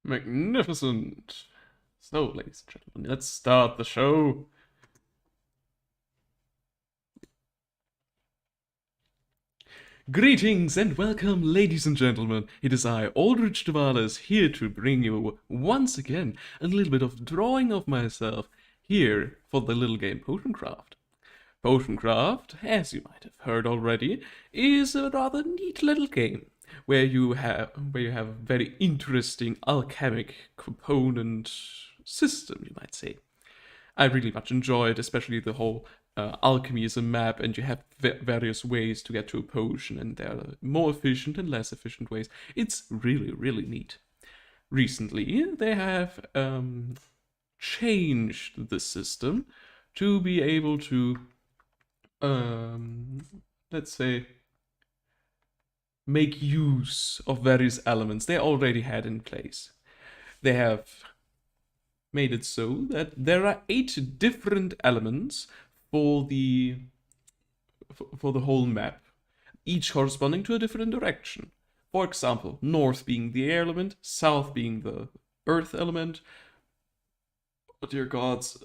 Magnificent. So, ladies and gentlemen, let's start the show. Greetings and welcome, ladies and gentlemen. It is I, Aldritch deVilus, here to bring you once again a little bit of drawing of myself here for the little game Potioncraft. Potioncraft, as you might have heard already, is a rather neat little game where you have a very interesting alchemic component system, you might say. I really much enjoy it, especially the whole alchemy is a map, and you have various ways to get to a potion, and there are more efficient and less efficient ways. It's really, really neat. Recently, they have changed the system to be able to, um, let's say, make use of various elements they already had in place. They have made it so that there are 8 different elements for the for the whole map, each corresponding to a different direction. For example, north being the air element, south being the earth element, oh dear gods,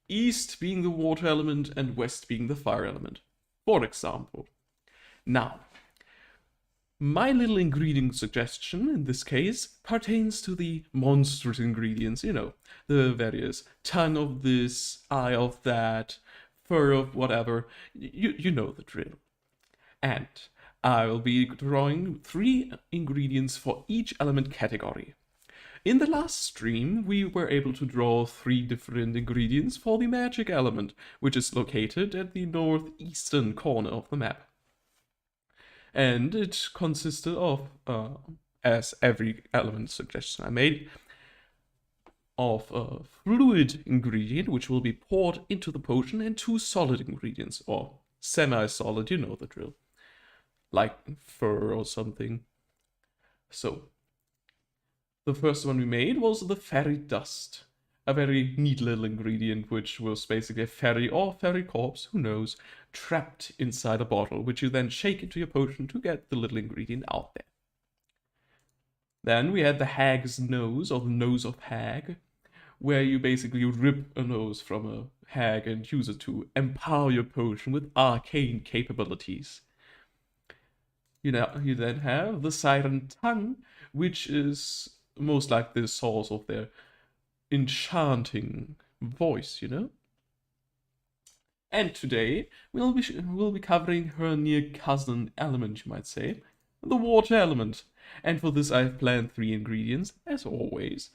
east being the water element, and west being the fire element. For example. Now, my little ingredient suggestion in this case pertains to the monstrous ingredients, the various tongue of this, eye of that, fur of whatever. You know the drill. And I will be drawing 3 ingredients for each element category. In the last stream, we were able to draw 3 different ingredients for the magic element, which is located at the northeastern corner of the map. And it consisted of, as every element suggestion I made, of a fluid ingredient which will be poured into the potion, and 2 solid ingredients, or semi-solid, you know the drill, like fur or something. So, the first one we made was the fairy dust, a very neat little ingredient which was basically a fairy or fairy corpse, who knows, trapped inside a bottle, which you then shake into your potion to get the little ingredient out there. Then we had the hag's nose, or the nose of hag, where you basically rip a nose from a hag and use it to empower your potion with arcane capabilities. You then have the siren tongue, which is most like the source of their enchanting voice. And today we'll be covering her near cousin element, you might say, the water element. And for this I've planned 3 ingredients, as always.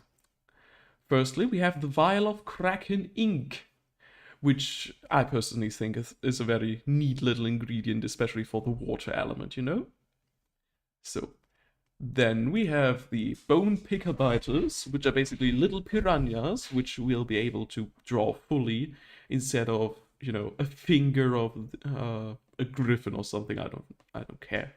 Firstly, we have the vial of Kraken ink, which I personally think is a very neat little ingredient, especially for the water element. So, then we have the bone picker biters, which are basically little piranhas, which we'll be able to draw fully instead of, a finger of a griffin or something. I don't care.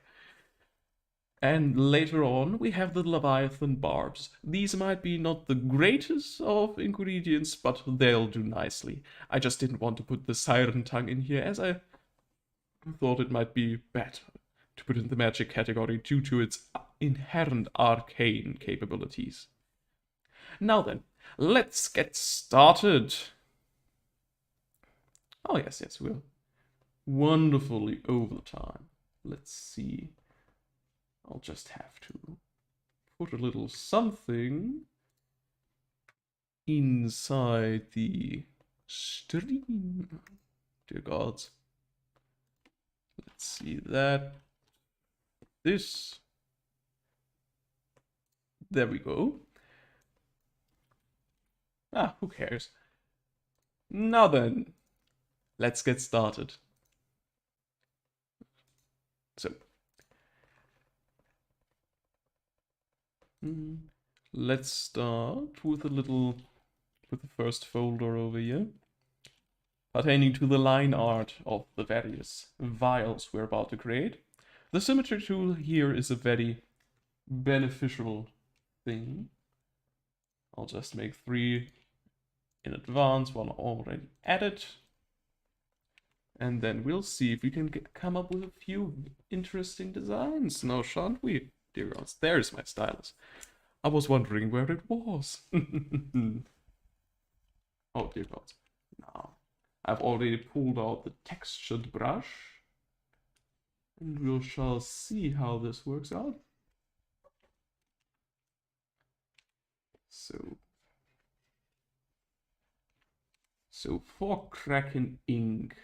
And later on, we have the Leviathan barbs. These might be not the greatest of ingredients, but they'll do nicely. I just didn't want to put the siren tongue in here, as I thought it might be better to put in the magic category due to its inherent arcane capabilities. Now then, let's get started. Oh yes, we're wonderfully over time. Let's see. I'll just have to put a little something inside the stream. Dear gods. Let's see that. This. There we go. Who cares? Now then, let's get started. So, let's start with the first folder over here, pertaining to the line art of the various vials we're about to create. The symmetry tool here is a very beneficial thing. I'll just make 3 in advance, 1 already added. And then we'll see if we can come up with a few interesting designs now, shan't we, dear gods? There's my stylus. I was wondering where it was. Oh dear God. Now, I've already pulled out the textured brush. And we shall see how this works out. So for Kraken ink,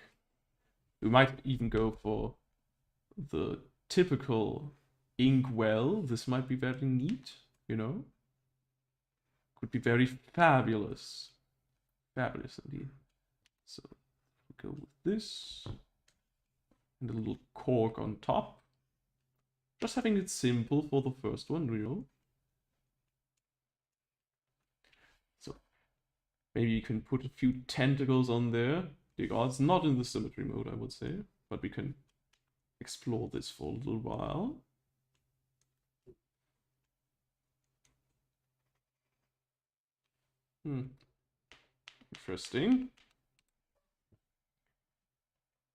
we might even go for the typical ink well. This might be very neat, you know? Could be very fabulous. Fabulous indeed. So we'll go with this. And a little cork on top. Just having it simple for the first one, you know? So maybe you can put a few tentacles on there. It's not in the symmetry mode, I would say. But we can explore this for a little while. Interesting.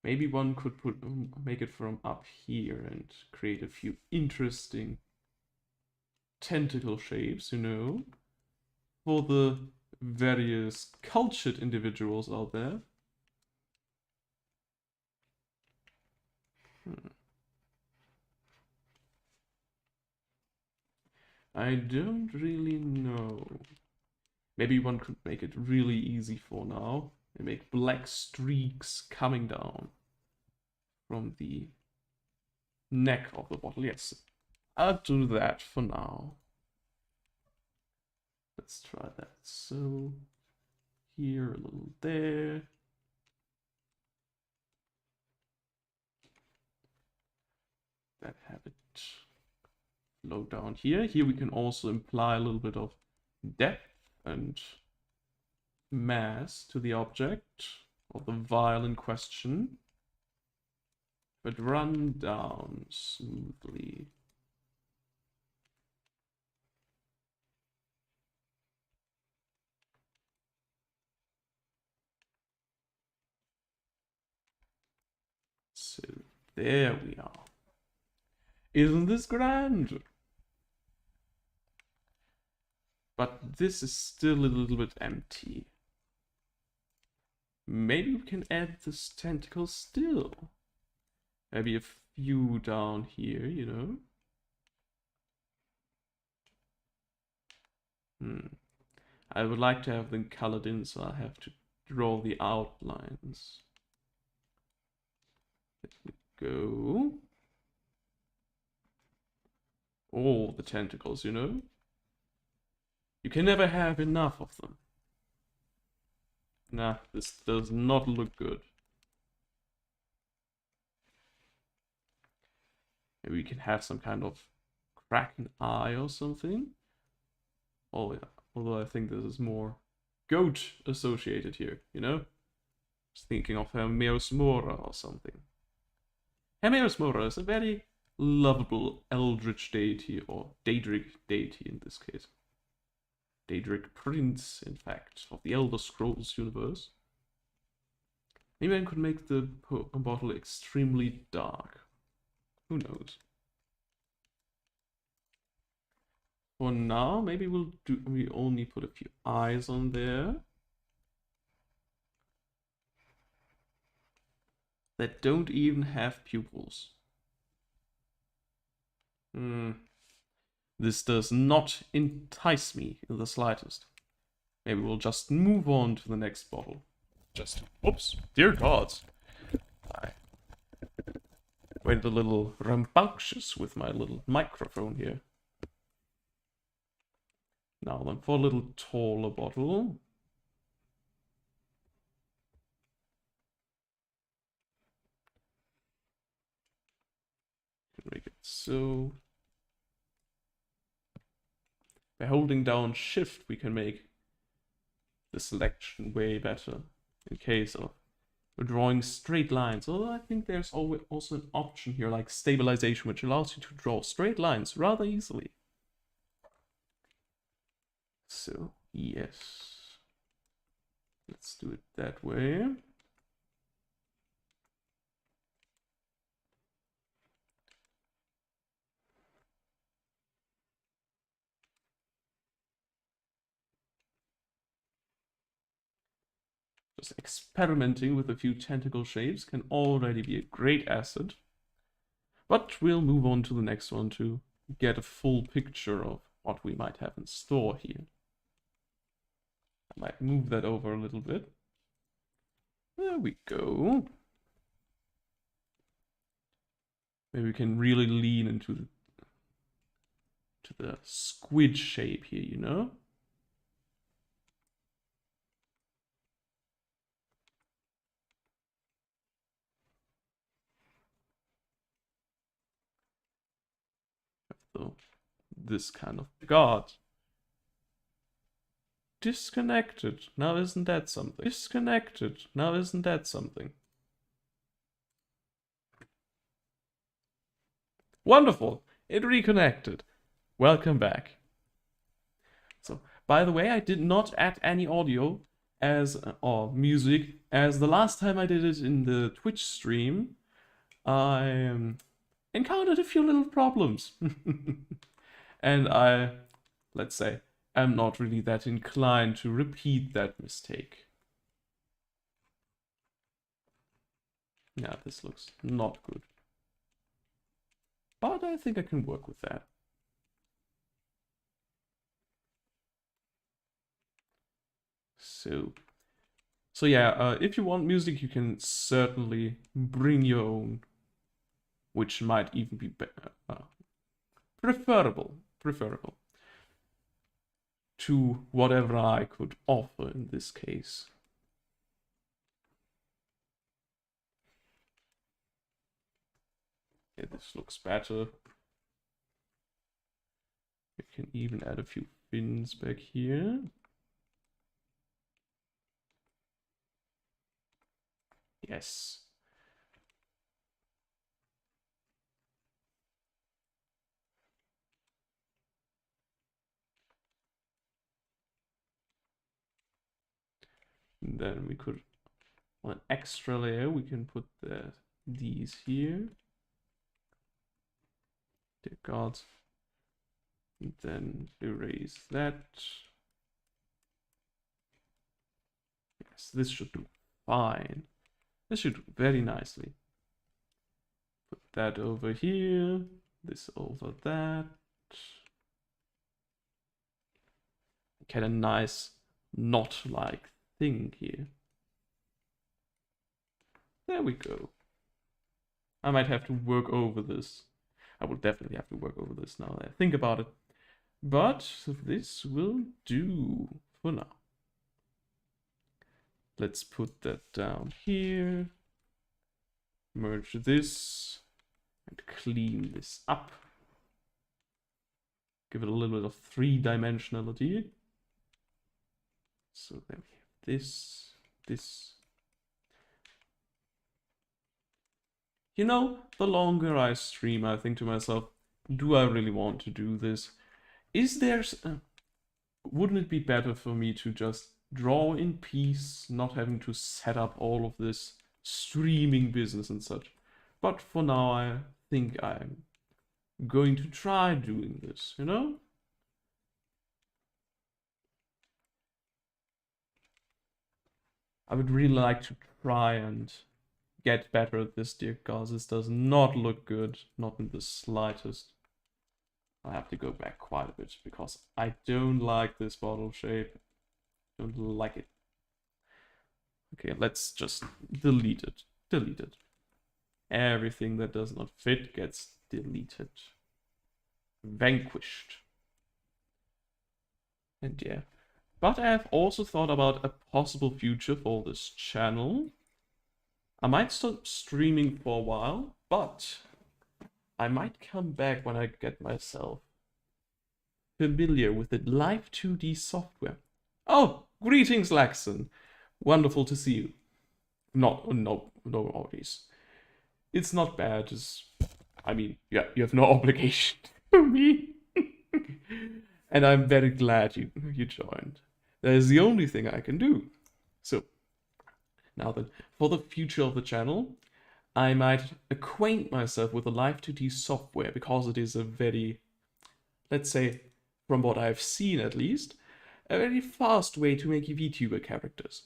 Maybe one could make it from up here and create a few interesting tentacle shapes, you know, for the various cultured individuals out there. I don't really know. Maybe one could make it really easy for now and make black streaks coming down from the neck of the bottle. Yes, I'll do that for now. Let's try that. So here, a little there. That have it flow down here. Here we can also imply a little bit of depth and mass to the object or the vial in question, but run down smoothly. So there we are. Isn't this grand? But this is still a little bit empty. Maybe we can add this tentacle still. Maybe a few down here, you know? I would like to have them colored in, so I have to draw the outlines. There we go. All the tentacles, you know? You can never have enough of them. Nah, this does not look good. Maybe we can have some kind of kraken eye or something. Oh yeah, although I think this is more goat associated here, you know? Just thinking of Hermeosmora or something. Hermeosmora is a very lovable Aldritch deity, or Daedric deity in this case. Daedric prince, in fact, of the Elder Scrolls universe. Maybe I could make the bottle extremely dark. Who knows? For now, maybe we only put a few eyes on there. That don't even have pupils. This does not entice me in the slightest. Maybe we'll just move on to the next bottle. Oops, dear gods. I went a little rambunctious with my little microphone here. Now then, for a little taller bottle. Make it so. By holding down shift, we can make the selection way better in case of drawing straight lines. Although I think there's also an option here like stabilization, which allows you to draw straight lines rather easily. So yes, let's do it that way. just experimenting with a few tentacle shapes can already be a great asset. But we'll move on to the next one to get a full picture of what we might have in store here. I might move that over a little bit. There we go. Maybe we can really lean into the squid shape here, you know? So, this kind of god. Disconnected. Now isn't that something? Disconnected. Now isn't that something? Wonderful. It reconnected. Welcome back. So, by the way, I did not add any audio or music as the last time I did it in the Twitch stream. I encountered a few little problems. And I, let's say, am not really that inclined to repeat that mistake. Yeah, this looks not good. But I think I can work with that. So yeah, if you want music, you can certainly bring your own, which might even be preferable to whatever I could offer in this case. Yeah, this looks better. You can even add a few fins back here. Yes. And then we could, on an extra layer, we can put these here. Dear God. And then erase that. Yes, this should do fine. This should do very nicely. Put that over here, this over that. Get a nice knot-like thing here. There we go. I might have to work over this. I will definitely have to work over this now that I think about it. But this will do for now. Let's put that down here. Merge this and clean this up. Give it a little bit of three-dimensionality. So then we have this. You know, the longer I stream, I think to myself, do I really want to do this? Is there... wouldn't it be better for me to just draw in peace, not having to set up all of this streaming business and such? But for now, I think I'm going to try doing this, you know? I would really like to try and get better at this, dear gods. This does not look good, not in the slightest. I have to go back quite a bit because I don't like this bottle shape. Don't like it. Okay, let's just delete it. Delete it. Everything that does not fit gets deleted. Vanquished. And yeah. But I have also thought about a possible future for this channel. I might stop streaming for a while, but I might come back when I get myself familiar with the live 2D software. Oh, greetings, Laxon. Wonderful to see you. No worries. It's not bad. I mean, yeah, you have no obligation to me. And I'm very glad you joined. That is the only thing I can do. So, now then, for the future of the channel, I might acquaint myself with the live 2D software because it is a very, let's say, from what I've seen at least, a very fast way to make VTuber characters.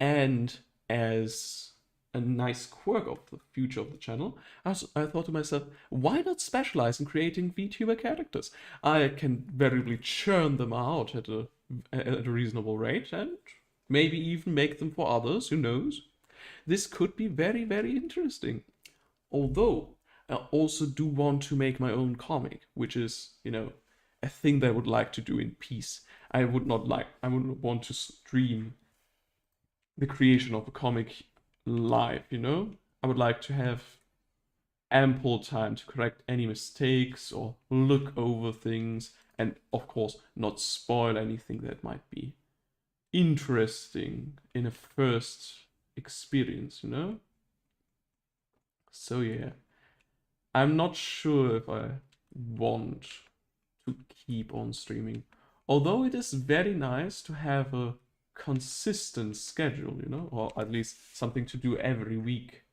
And as a nice quirk of the future of the channel, I thought to myself, why not specialize in creating VTuber characters? I can variably churn them out at a reasonable rate and maybe even make them for others, who knows? This could be very, very interesting. Although, I also do want to make my own comic, which is, a thing that I would like to do in peace. I would not want to stream the creation of a comic live, I would like to have ample time to correct any mistakes or look over things, and of course, not spoil anything that might be interesting in a first experience, So yeah, I'm not sure if I want to keep on streaming. Although it is very nice to have a consistent schedule, or at least something to do every week.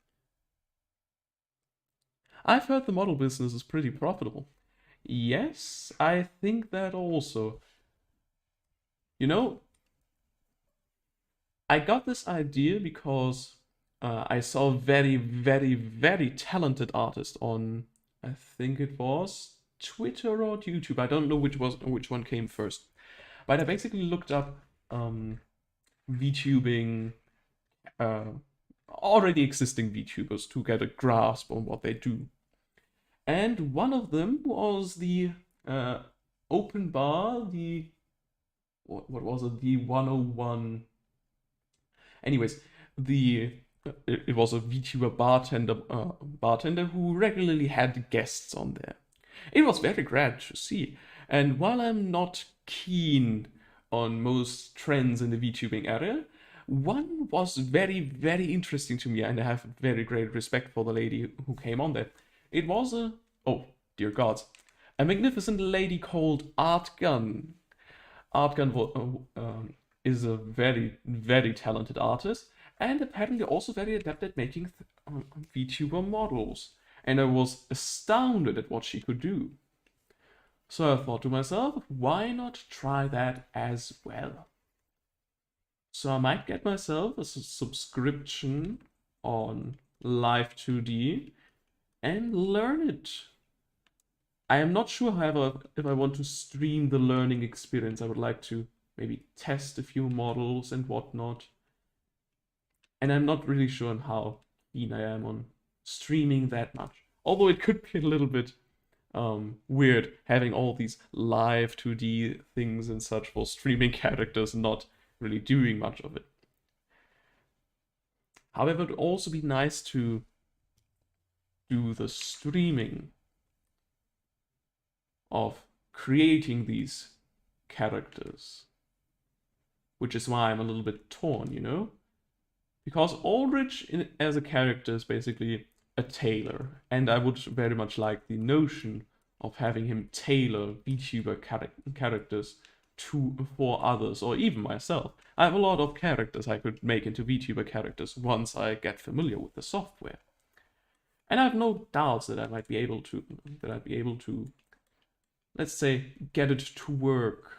I've heard the model business is pretty profitable. Yes, I think that also. I got this idea because I saw a very, very, very talented artist on, I think it was Twitter or YouTube. I don't know which one came first. But I basically looked up VTubing, already existing VTubers to get a grasp on what they do. And one of them was the open bar, what was it? The 101. Anyways, it was a VTuber bartender who regularly had guests on there. It was very great to see. And while I'm not keen on most trends in the VTubing area, one was very, very interesting to me, and I have very great respect for the lady who came on there. It was oh, dear gods, a magnificent lady called Art Gun. Art Gun is a very, very talented artist, and apparently also very adept at making VTuber models. And I was astounded at what she could do. So I thought to myself, why not try that as well? So I might get myself a subscription on Live 2D and learn it. I am not sure, however, if I want to stream the learning experience. I would like to maybe test a few models and whatnot. And I'm not really sure on how keen I am on streaming that much. Although it could be a little bit weird having all these live 2D things and such for streaming characters and not really doing much of it. However, it would also be nice to do the streaming of creating these characters. Which is why I'm a little bit torn, Because Aldritch as a character is basically a tailor, and I would very much like the notion of having him tailor VTuber characters for others, or even myself. I have a lot of characters I could make into VTuber characters once I get familiar with the software. And I have no doubts that I'd be able to, let's say, get it to work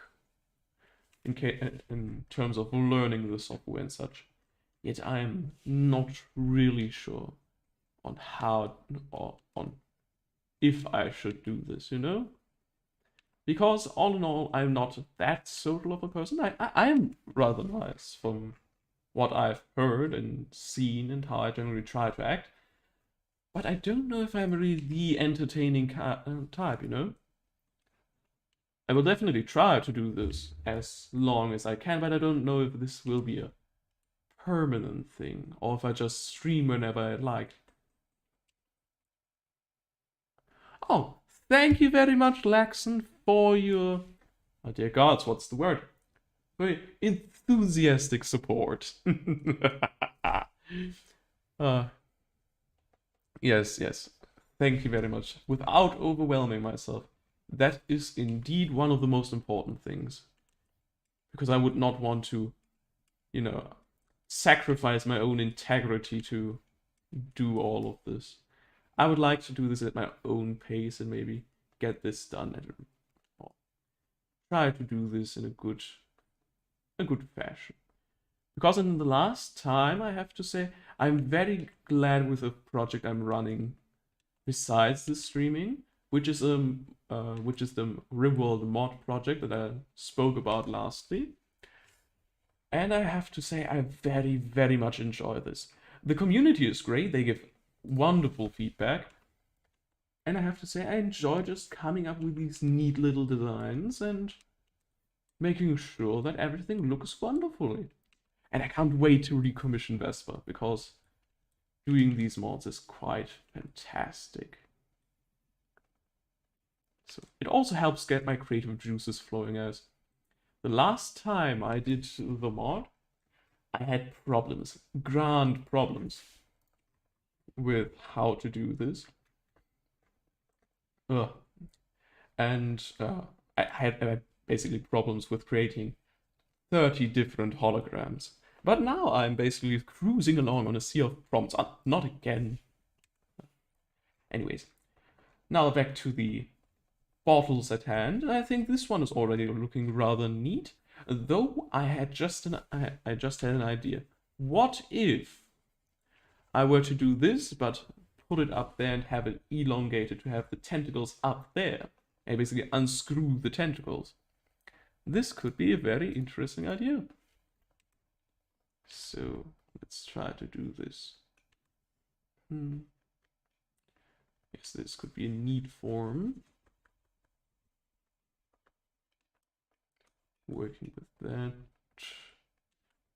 in terms of learning the software and such. Yet I'm not really sure on how or on if I should do this, Because all in all, I'm not that social of a person. I am rather nice from what I've heard and seen and how I generally try to act. But I don't know if I'm really the entertaining type, I will definitely try to do this as long as I can, but I don't know if this will be a permanent thing or if I just stream whenever I like. Oh, thank you very much, Laxon, for your, oh dear gods, what's the word? Very enthusiastic support. Yes. Thank you very much. Without overwhelming myself. That is indeed one of the most important things. Because I would not want to, sacrifice my own integrity to do all of this. I would like to do this at my own pace and maybe get this done or try to do this in a good fashion. Because in the last time, I have to say, I'm very glad with the project I'm running besides the streaming, which is the Rimworld mod project that I spoke about lastly. And I have to say, I very, very much enjoy this. The community is great, they give wonderful feedback. And I have to say, I enjoy just coming up with these neat little designs and making sure that everything looks wonderfully. And I can't wait to recommission Vesper, because doing these mods is quite fantastic. So it also helps get my creative juices flowing, as the last time I did the mod, I had problems, grand problems, with how to do this. And I had basically problems with creating 30 different holograms. But now I'm basically cruising along on a sea of prompts. Not again. Anyways, now back to the bottles at hand. I think this one is already looking rather neat. Though I just had an idea. What if I were to do this, but put it up there and have it elongated to have the tentacles up there, and basically unscrew the tentacles? This could be a very interesting idea. So let's try to do this. Yes, this could be a neat form. Working with that.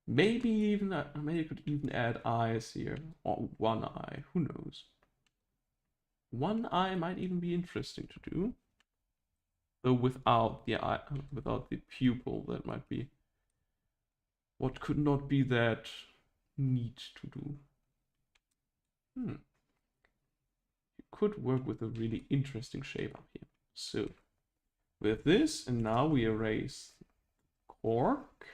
Maybe I could even add eyes here, or one eye. Who knows? One eye might even be interesting to do, though without the eye, without the pupil, that might be what could not be that neat to do. You could work with a really interesting shape up here. So with this, and now we erase cork,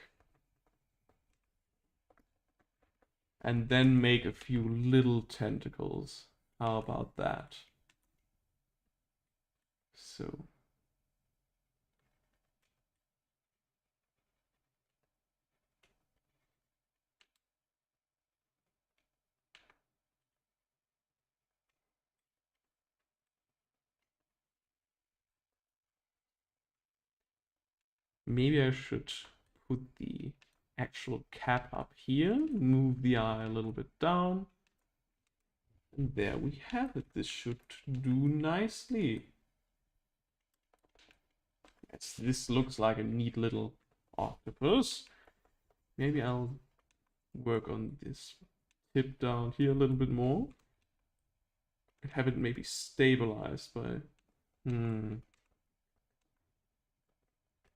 and then make a few little tentacles. How about that? So maybe I should put the actual cap up here, move the eye a little bit down, and there we have it. This should do nicely. Yes, this looks like a neat little octopus. Maybe I'll work on this tip down here a little bit more and have it maybe stabilized by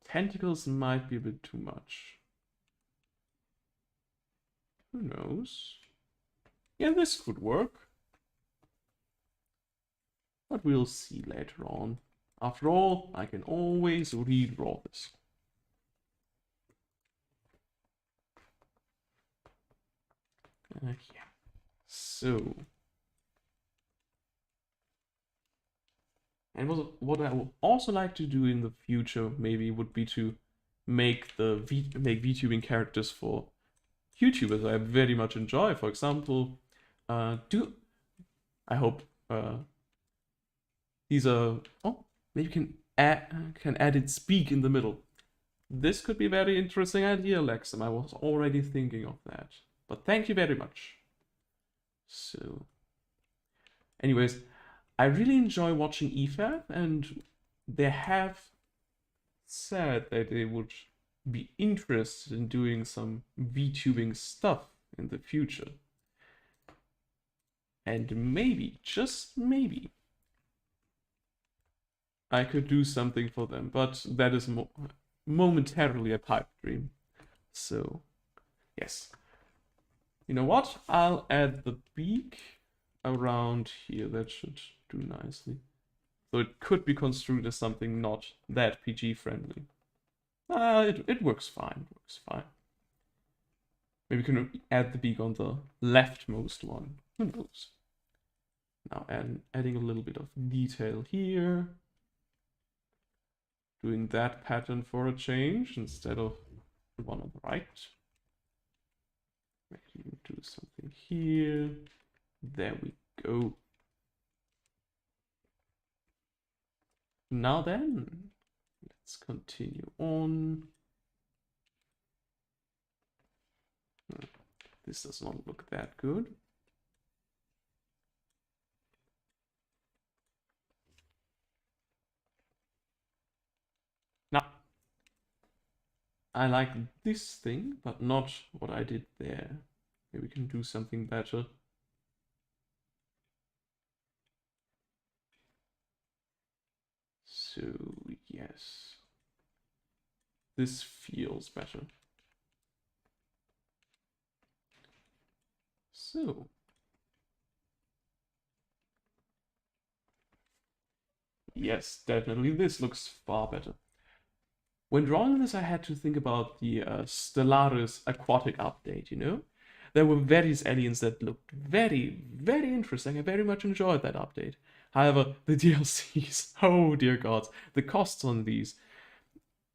tentacles might be a bit too much. Who knows? Yeah, this could work. But we'll see later on. After all, I can always redraw this. Yeah. So. And what I would also like to do in the future maybe would be to make VTubing characters for YouTubers I very much enjoy. For example, I hope these are, maybe can add it speak in the middle. This could be a very interesting idea, Lexum. I was already thinking of that. But thank you very much. So, anyways, I really enjoy watching EFAB, and they have said that they would be interested in doing some VTubing stuff in the future. And maybe, just maybe, I could do something for them, but that is momentarily a pipe dream. So, yes. You know what? I'll add the beak around here. That should do nicely. So it could be construed as something not that PG friendly. It works fine. It works fine. Maybe we can add the beak on the leftmost one. Who knows? Now adding a little bit of detail here. Doing that pattern for a change instead of the one on the right. Maybe do something here. There we go. Now then, let's continue on. This does not look that good. Now, I like this thing, but not what I did there. Maybe we can do something better. So, yes. This feels better. So. Yes, definitely. This looks far better. When drawing this, I had to think about the Stellaris aquatic update, you know? There were various aliens that looked very, very interesting. I very much enjoyed that update. However, the DLCs, oh dear God, the costs on these.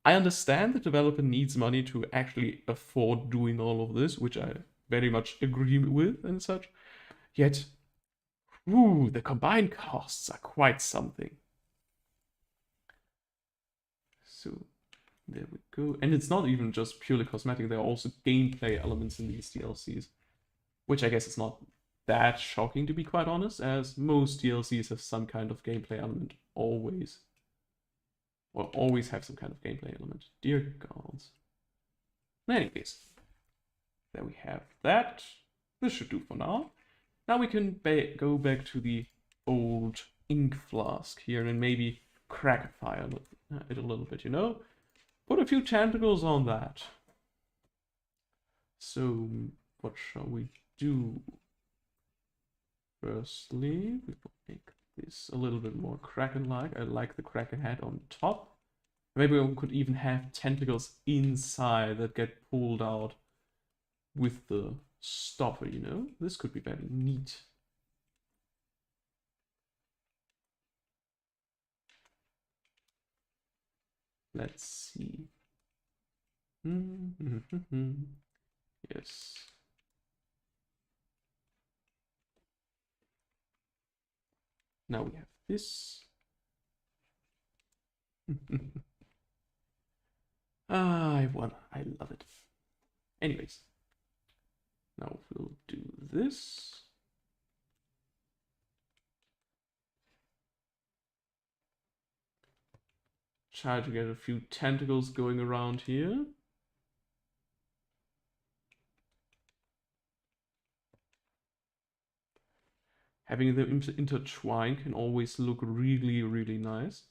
I understand the developer needs money to actually afford doing all of this, which I very much agree with and such. Yet, ooh, the combined costs are quite something. So, there we go. And it's not even just purely cosmetic, there are also gameplay elements in these DLCs. Which I guess is not that shocking, to be quite honest, as most DLCs have some kind of gameplay element, always. Or always have some kind of gameplay element. Dear gods. In any case, there we have that. This should do for now. Now we can go back to the old ink flask here and maybe crack fire it a little bit, you know? Put a few tentacles on that. So, what shall we do? Firstly, we will make this a little bit more Kraken-like. I like the Kraken head on top. Maybe we could even have tentacles inside that get pulled out with the stopper, you know? This could be very neat. Let's see. Yes. Now we have this. I love it. Anyways, now we'll do this. Try to get a few tentacles going around here. Having them intertwine can always look really, really nice.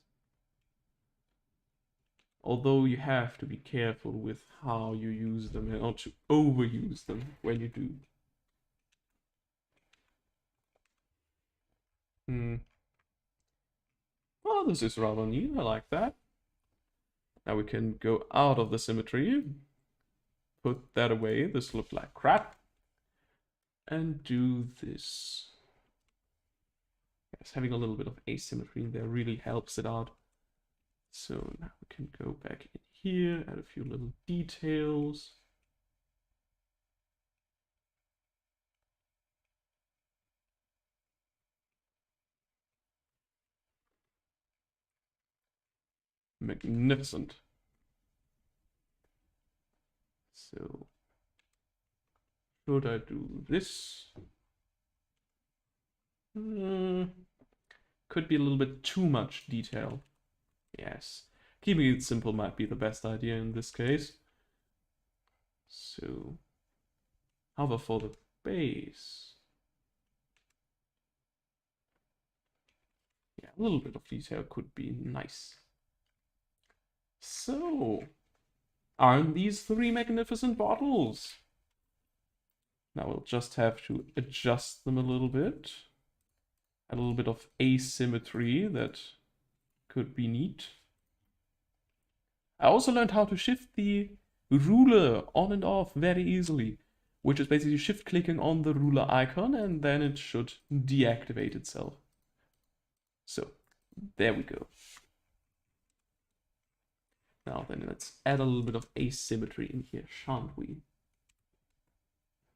Although you have to be careful with how you use them and not to overuse them when you do. Oh, this is rather neat. I like that. Now we can go out of the symmetry. Put that away. This looked like crap. And do this. Yes, having a little bit of asymmetry in there really helps it out. So now we can go back in here, add a few little details. Magnificent. So, should I do this? Could be a little bit too much detail. Yes. Keeping it simple might be the best idea in this case. So, however, for the base, yeah, a little bit of detail could be nice. So, aren't these three magnificent bottles? Now we'll just have to adjust them a little bit. A little bit of asymmetry that could be neat. I also learned how to shift the ruler on and off very easily, which is basically shift clicking on the ruler icon and then it should deactivate itself. So, there we go. Now then, let's add a little bit of asymmetry in here, shan't we?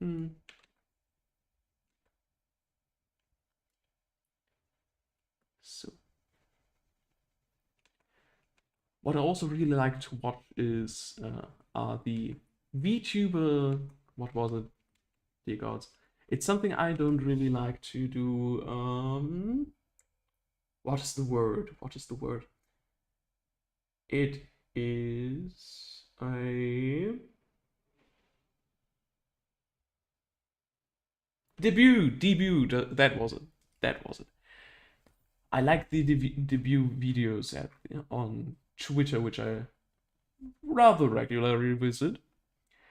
So, what I also really like to watch is are the VTuber. What was it? Dear gods, it's something I don't really like to do. What is the word? What is the word? It is a debut. That was it. That was it. I like the debut videos on Twitter, which I rather regularly visit,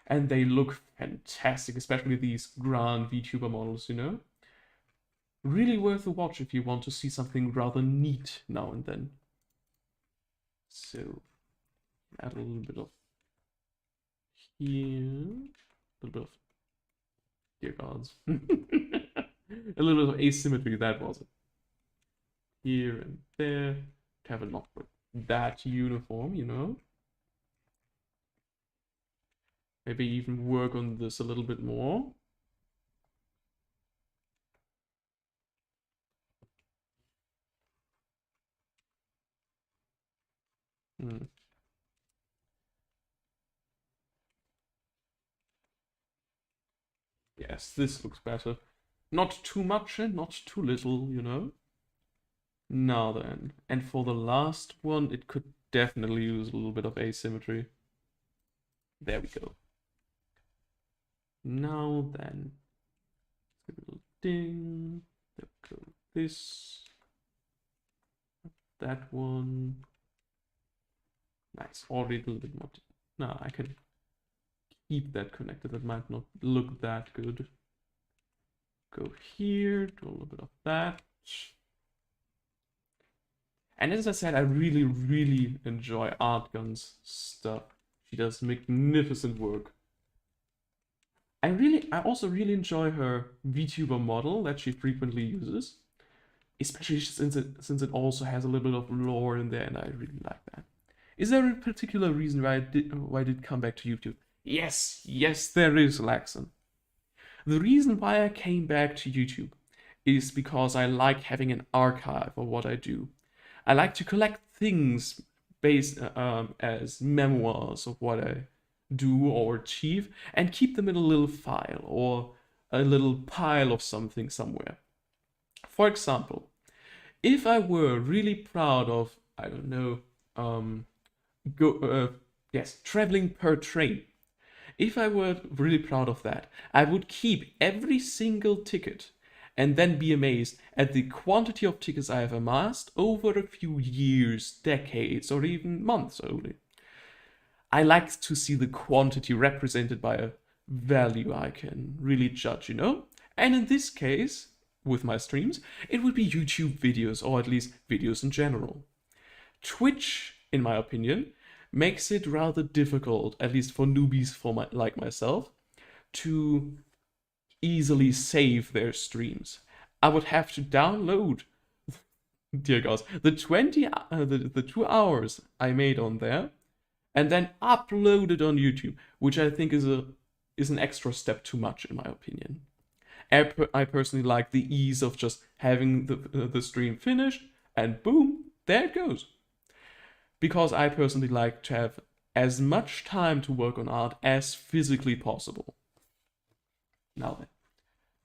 and they look fantastic, especially these grand VTuber models, you know? Really worth a watch if you want to see something rather neat now and then. So, add a little bit of here, a little bit of, dear gods, a little bit of asymmetry, that was it. Here and there, to have it not that uniform, you know? Maybe even work on this a little bit more. Yes, this looks better. Not too much and not too little, you know? Now then, and for the last one, it could definitely use a little bit of asymmetry. There we go. Now then, a little ding. There we go. This. That one. Nice. Already a little bit more. No, I can keep that connected. That might not look that good. Go here, do a little bit of that. And as I said, I really, really enjoy Artgun's stuff. She does magnificent work. I also really enjoy her VTuber model that she frequently uses, especially since it also has a little bit of lore in there, and I really like that. Is there a particular reason why I did come back to YouTube? Yes, there is, Laxon. The reason why I came back to YouTube is because I like having an archive of what I do. I like to collect things based as memoirs of what I do or achieve and keep them in a little file or a little pile of something somewhere. For example, if I were really proud of, I don't know, traveling per train. If I were really proud of that, I would keep every single ticket and then be amazed at the quantity of tickets I have amassed over a few years, decades, or even months only. I like to see the quantity represented by a value I can really judge, you know? And in this case, with my streams, it would be YouTube videos, or at least videos in general. Twitch, in my opinion, makes it rather difficult, at least for newbies like myself, to easily save their streams. I would have to download, dear gods, the 2 hours I made on there, and then upload it on YouTube, which I think is an extra step too much in my opinion. I personally like the ease of just having the stream finished, and boom, there it goes. Because I personally like to have as much time to work on art as physically possible. Now then.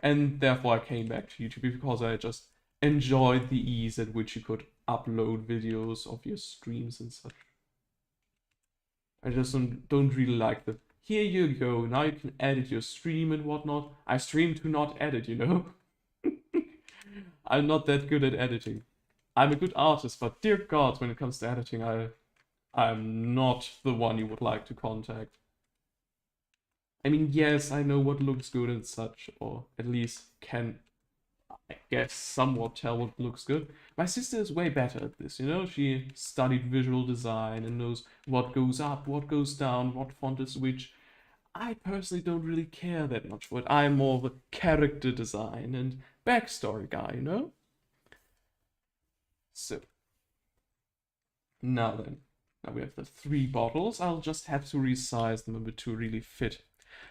And therefore I came back to YouTube because I just enjoyed the ease at which you could upload videos of your streams and such. I just don't really like the, here you go, now you can edit your stream and whatnot. I stream to not edit, you know? I'm not that good at editing. I'm a good artist, but dear God, when it comes to editing, I'm not the one you would like to contact. I mean, yes, I know what looks good and such, or at least can, I guess, somewhat tell what looks good. My sister is way better at this, you know? She studied visual design and knows what goes up, what goes down, what font is which. I personally don't really care that much for it. I'm more of a character design and backstory guy, you know? So, now then. Now we have the 3 bottles. I'll just have to resize them a bit to really fit.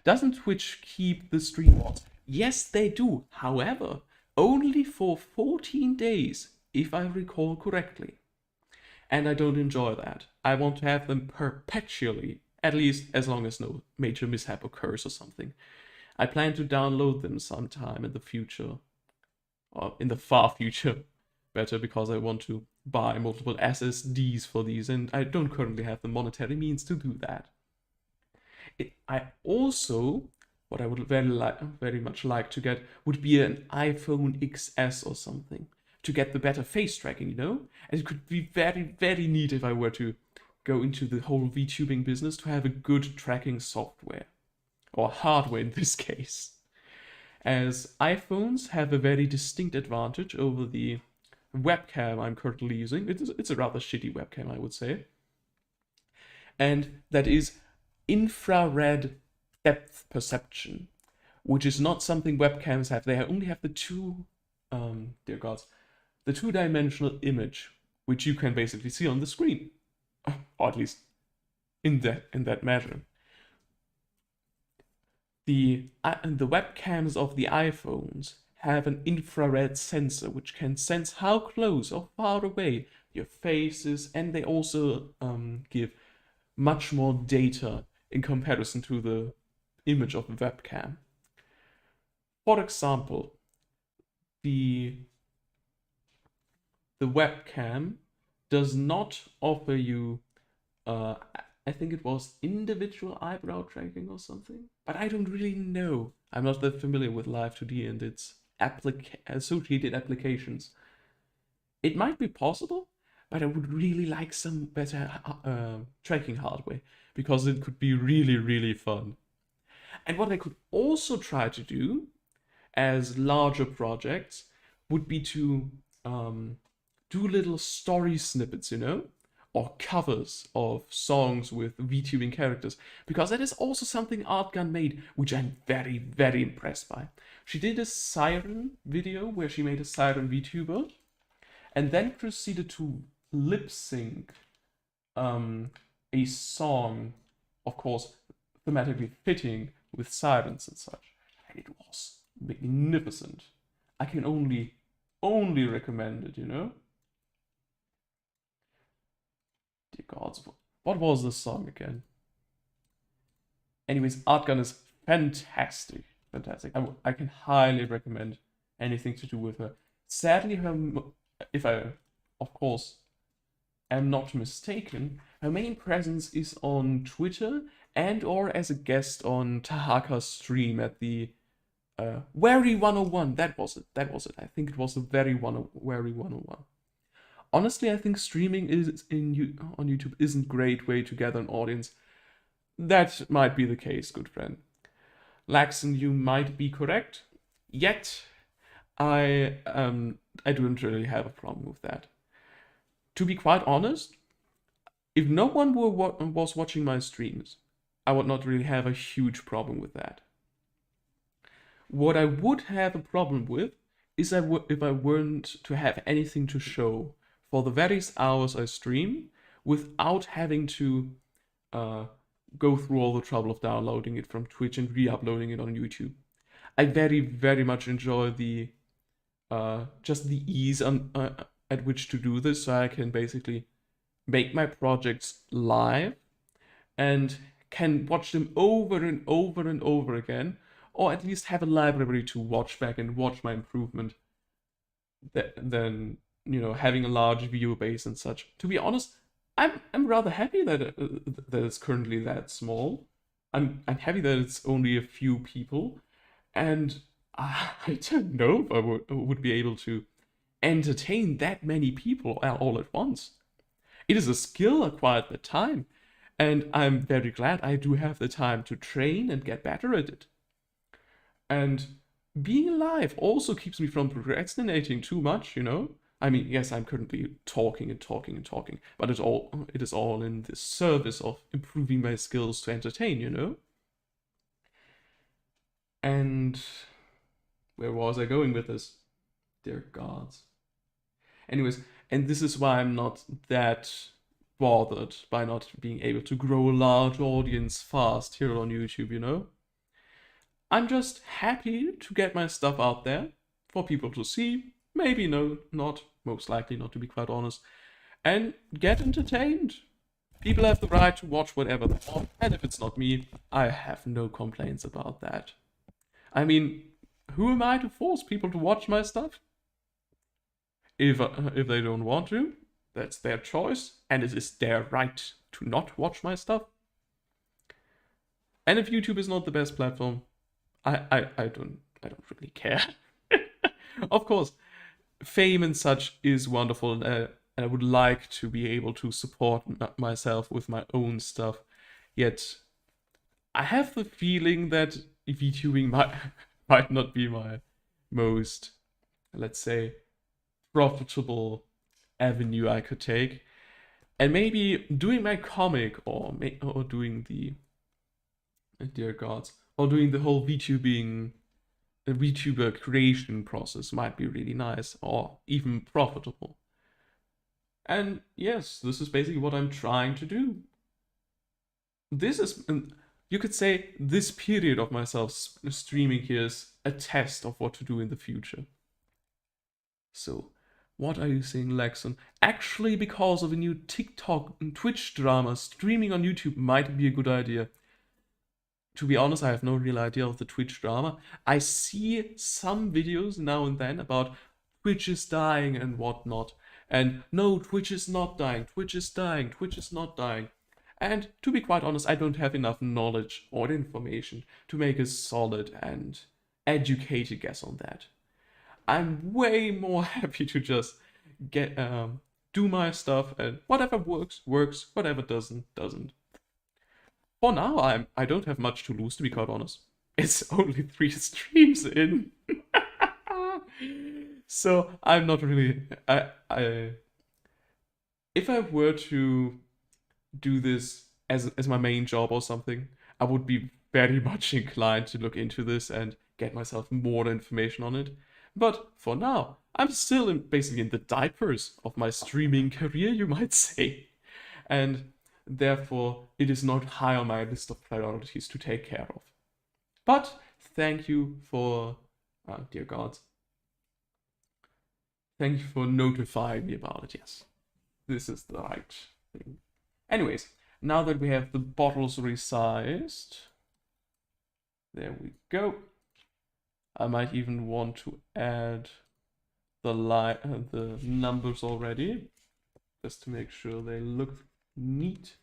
Doesn't Twitch keep the stream mods? Yes, they do. However, only for 14 days, if I recall correctly. And I don't enjoy that. I want to have them perpetually, at least as long as no major mishap occurs or something. I plan to download them sometime in the future, or in the far future, better, because I want to buy multiple SSDs for these, and I don't currently have the monetary means to do that. I also, what I would very much like to get would be an iPhone XS or something to get the better face tracking, you know? And it could be very, very neat if I were to go into the whole VTubing business to have a good tracking software, or hardware in this case. As iPhones have a very distinct advantage over the webcam I'm currently using. It's a rather shitty webcam, I would say. And that is infrared depth perception, which is not something webcams have. They only have the dear gods, the two-dimensional image, which you can basically see on the screen, or at least in that measure. The webcams of the iPhones have an infrared sensor which can sense how close or far away your face is, and they also give much more data in comparison to the image of the webcam. For example, the webcam does not offer you, I think it was individual eyebrow tracking or something, but I don't really know. I'm not that familiar with Live2D and its associated applications. It might be possible, but I would really like some better tracking hardware, because it could be really, really fun. And what I could also try to do as larger projects would be to do little story snippets, you know, or covers of songs with VTubing characters, because that is also something Artgun made, which I'm very, very impressed by. She did a Siren video where she made a Siren VTuber, and then proceeded to lip sync a song, of course, thematically fitting with sirens and such. And it was magnificent. I can only recommend it, you know? Dear gods, what was the song again? Anyways, Artgun is fantastic. Fantastic. I can highly recommend anything to do with her. Sadly, if I, of course, am not mistaken, her main presence is on Twitter and or as a guest on Tahaka's stream at the Wary 101. That was it. I think it was the Wary 101. Honestly, I think streaming on YouTube isn't a great way to gather an audience. That might be the case, good friend. Laxon, you might be correct. Yet, I don't really have a problem with that. To be quite honest, if no one was watching my streams, I would not really have a huge problem with that. What I would have a problem with is if I weren't to have anything to show for the various hours I stream without having to go through all the trouble of downloading it from Twitch and re-uploading it on YouTube. I very, very much enjoy the just the ease at which to do this, so I can basically make my projects live and can watch them over and over and over again, or at least have a library to watch back and watch my improvement than, you know, having a large viewer base and such. To be honest, I'm rather happy that it's currently that small. I'm happy that it's only a few people, and I don't know if I would be able to entertain that many people all at once. It is a skill acquired with time, and I'm very glad I do have the time to train and get better at it. And being alive also keeps me from procrastinating too much, you know? I mean, yes, I'm currently talking, but it is all in the service of improving my skills to entertain, you know? And where was I going with this? Dear gods. Anyways, and this is why I'm not that bothered by not being able to grow a large audience fast here on YouTube, you know? I'm just happy to get my stuff out there for people to see. Maybe no, not, most likely not, to be quite honest. And get entertained. People have the right to watch whatever they want, and if it's not me, I have no complaints about that. I mean, who am I to force people to watch my stuff? If they don't want to, that's their choice, and it is their right to not watch my stuff. And if YouTube is not the best platform, I don't really care. Of course, fame and such is wonderful, and I would like to be able to support myself with my own stuff. Yet, I have the feeling that VTubing might not be my most, let's say, profitable avenue I could take. And maybe doing my comic or doing the, dear gods, or doing the whole VTubing, VTuber creation process might be really nice or even profitable. And yes, this is basically what I'm trying to do. This is, you could say, this period of myself streaming here is a test of what to do in the future. So, what are you saying, Lexon? Actually, because of a new TikTok and Twitch drama, streaming on YouTube might be a good idea. To be honest, I have no real idea of the Twitch drama. I see some videos now and then about Twitch is dying and whatnot. And no, Twitch is not dying, Twitch is dying, Twitch is not dying. And to be quite honest, I don't have enough knowledge or information to make a solid and educated guess on that. I'm way more happy to just get do my stuff, and whatever works, works, whatever doesn't. For now, I don't have much to lose, to be quite honest. It's only 3 streams in. So I'm not really if I were to do this as my main job or something, I would be very much inclined to look into this and get myself more information on it. But for now, I'm still basically in the diapers of my streaming career, you might say. And therefore, it is not high on my list of priorities to take care of. But thank you for, dear gods, thank you for notifying me about it, yes. This is the right thing. Anyways, now that we have the bottles resized, there we go. I might even want to add the numbers already, just to make sure they look neat.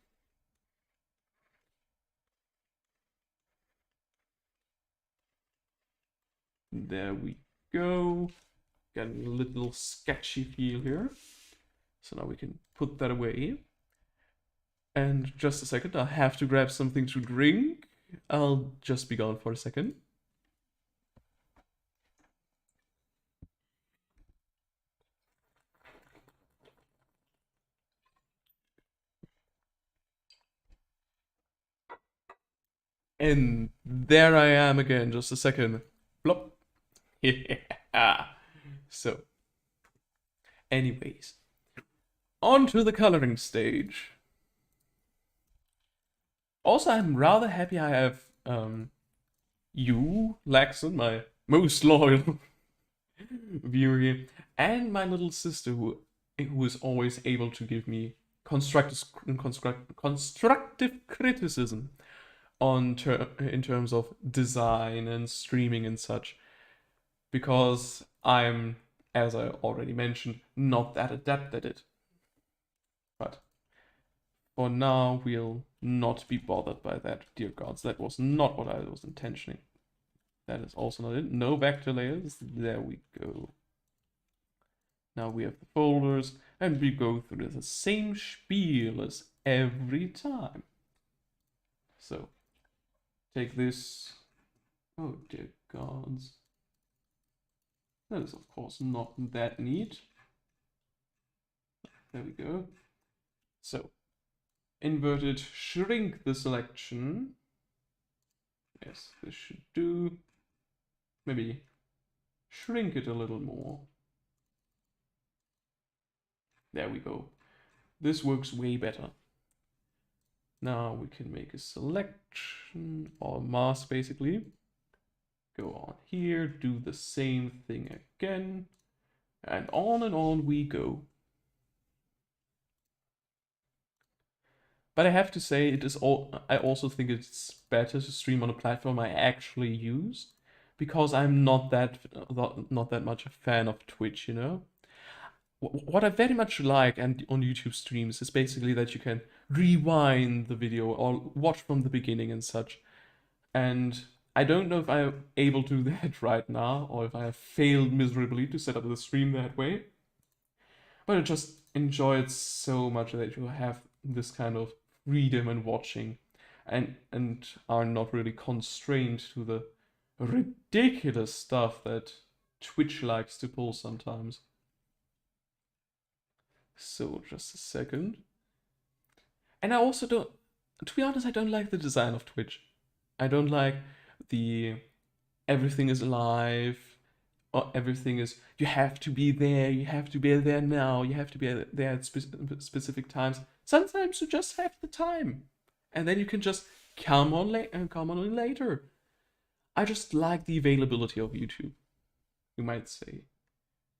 There we go. Getting a little sketchy feel here. So now we can put that away. And just a second, I have to grab something to drink. I'll just be gone for a second. And there I am again, just a second. Blop. Yeah. So, anyways, on to the coloring stage. Also, I'm rather happy I have you, Laxon, my most loyal viewer here, and my little sister who is always able to give me constructive criticism on in terms of design and streaming and such, because I'm, as I already mentioned, not that adept at it. But for now, we'll not be bothered by that, dear gods. That was not what I was intentioning. That is also not it. No vector layers. There we go. Now we have the folders, and we go through the same spiel as every time. So, take this. Oh dear gods. That is of course not that neat. There we go. So, inverted, shrink the selection. Yes, this should do. Maybe shrink it a little more. There we go. This works way better. Now we can make a selection or mask basically. Go on here, do the same thing again, and on we go. But I have to say, it is all. I also think it's better to stream on a platform I actually use, because I'm not that much a fan of Twitch. You know, what I very much like and on YouTube streams is basically that you can rewind the video or watch from the beginning and such. And I don't know if I'm able to do that right now or if I have failed miserably to set up the stream that way. But I just enjoy it so much that you have this kind of freedom in watching and are not really constrained to the ridiculous stuff that Twitch likes to pull sometimes. So just a second. And I also don't, to be honest, I don't like the design of Twitch. I don't like the everything is live, or everything is, you have to be there, you have to be there now, you have to be there at specific times. Sometimes you just have the time, and then you can just come on later. I just like the availability of YouTube, you might say.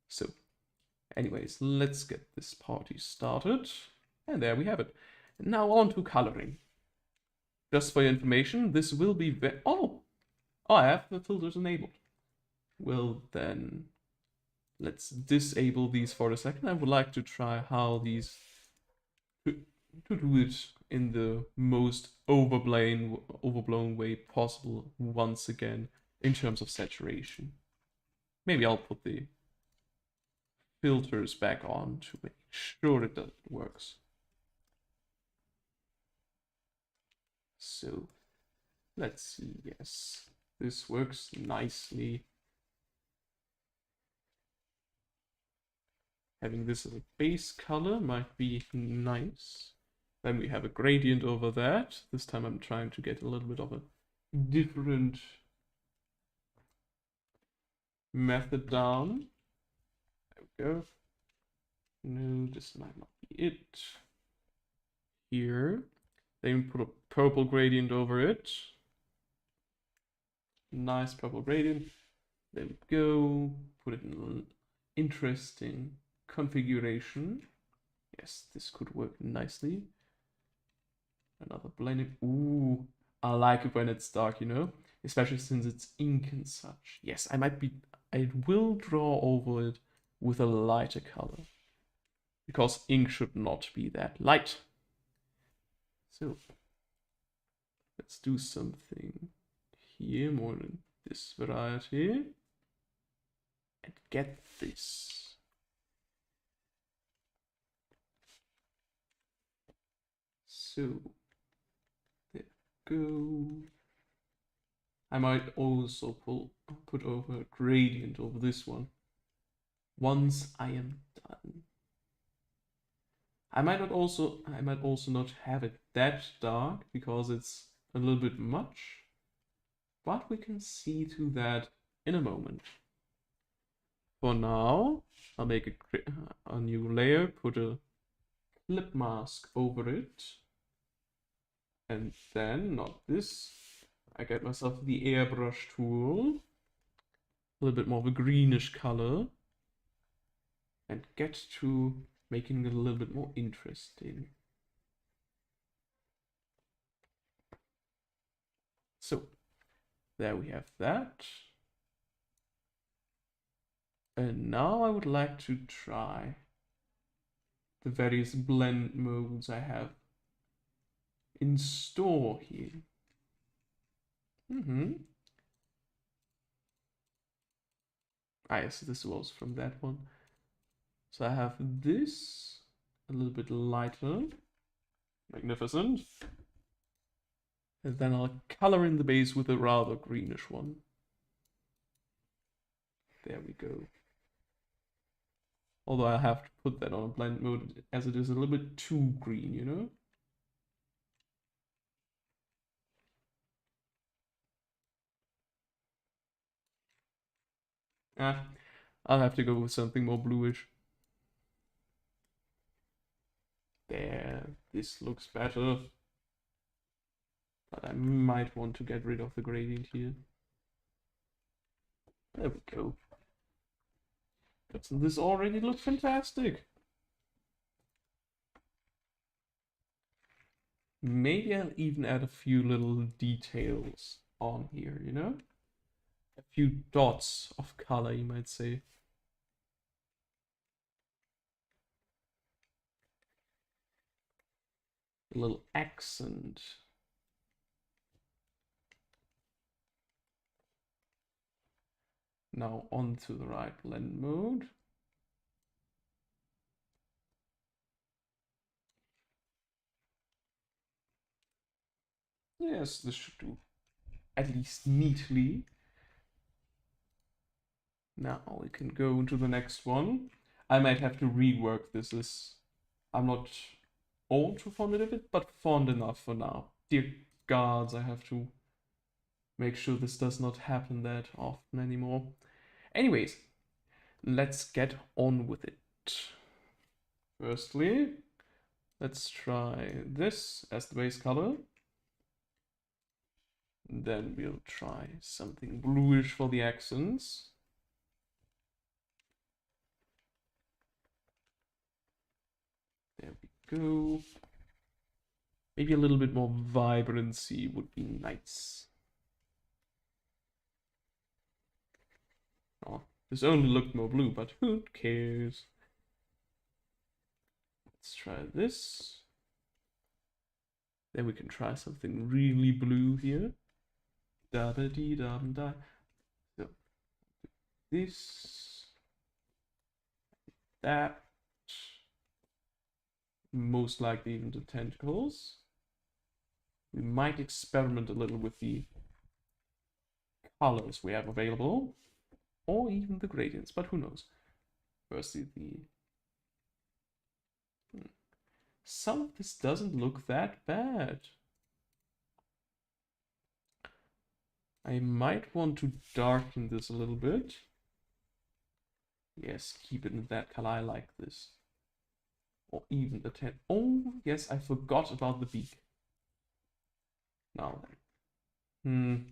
So, anyways, let's get this party started. And there we have it. Now on to coloring. Just for your information, this will be oh, I have the filters enabled. Well then, let's disable these for a second. I would like to try how these to do it in the most overblown way possible once again in terms of saturation. Maybe I'll put the filters back on to make sure it works. So let's see. Yes, this works nicely. Having this as a base color might be nice. Then we have a gradient over that. This time I'm trying to get a little bit of a different method down. There we go. No, this might not be it. Here. Then we put a purple gradient over it. Nice purple gradient. There we go. Put it in an interesting configuration. Yes, this could work nicely. Another blending. Ooh, I like it when it's dark, you know? Especially since it's ink and such. Yes, I will draw over it with a lighter color. Because ink should not be that light. So, let's do something here, more in this variety. And get this. So, there we go. I might also put over a gradient over this one once I am done. I might also not have it that dark because it's a little bit much, but we can see to that in a moment. For now, I'll make a new layer, put a clip mask over it, and then, not this, I get myself the airbrush tool, a little bit more of a greenish color, and get to making it a little bit more interesting. So, there we have that. And now I would like to try the various blend modes I have in store here. Ah, yes, this was from that one. So I have this, a little bit lighter. Magnificent. And then I'll color in the base with a rather greenish one. There we go. Although I have to put that on a blend mode as it is a little bit too green, you know? Ah, I'll have to go with something more bluish. There, this looks better. But I might want to get rid of the gradient here. There we go. Doesn't this already look fantastic? Maybe I'll even add a few little details on here, you know? A few dots of color, you might say. A little accent. Now on to the right blend mode. Yes, this should do at least neatly. Now we can go into the next one. I might have to rework this. I'm not all too fond of it, but fond enough for now. Dear gods, I have to make sure this does not happen that often anymore. Anyways, let's get on with it. Firstly, let's try this as the base color. Then we'll try something bluish for the accents. There we go. Maybe a little bit more vibrancy would be nice. Oh, this only looked more blue, but who cares? Let's try this. Then we can try something really blue here. Da da dee da da. So this, that, most likely even the tentacles. We might experiment a little with the colors we have available, or even the gradients, but who knows. Firstly, some of this doesn't look that bad. I might want to darken this a little bit. Yes, keep it in that color. I like this. Or even the tent. Oh, yes, I forgot about the beak. Now then.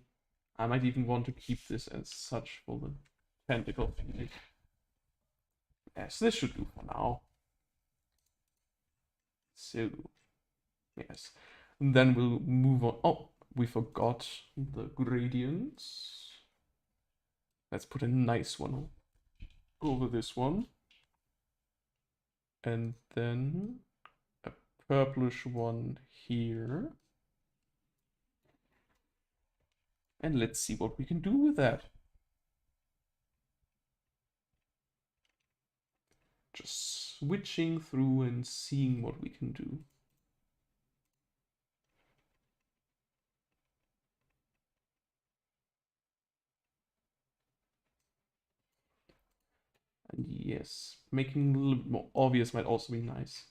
I might even want to keep this as such for the tentacle feeling. Yes, this should do for now. So, yes. And then we'll move on. Oh, we forgot the gradients. Let's put a nice one over this one. And then a purplish one here. And let's see what we can do with that. Just switching through and seeing what we can do. And yes, making it a little bit more obvious might also be nice.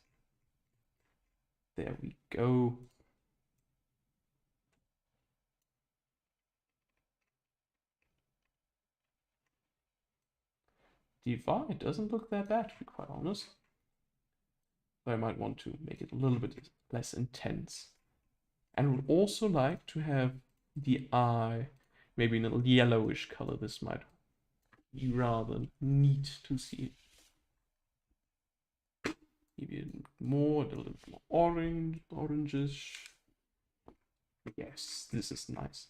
There we go. Divide doesn't look that bad, to be quite honest. But I might want to make it a little bit less intense. And would also like to have the eye maybe in a yellowish color. This might be rather neat to see. Maybe a little bit more orangish. Yes, this is nice.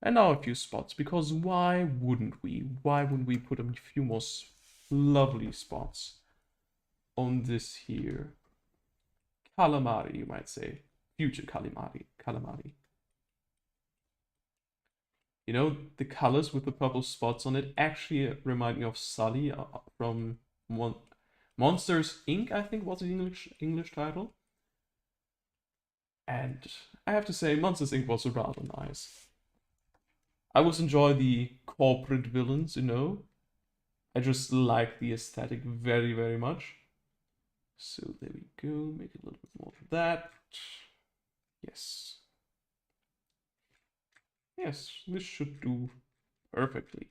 And now a few spots, because why wouldn't we? Why wouldn't we put a few more lovely spots on this here? Calamari, you might say. Future calamari. You know, the colors with the purple spots on it actually remind me of Sully from Monsters Inc., I think was the English title. And I have to say, Monsters Inc. was rather nice. I always enjoy the corporate villains, you know. I just like the aesthetic very, very much. So there we go, make it a little bit more of that. Yes. Yes, this should do perfectly.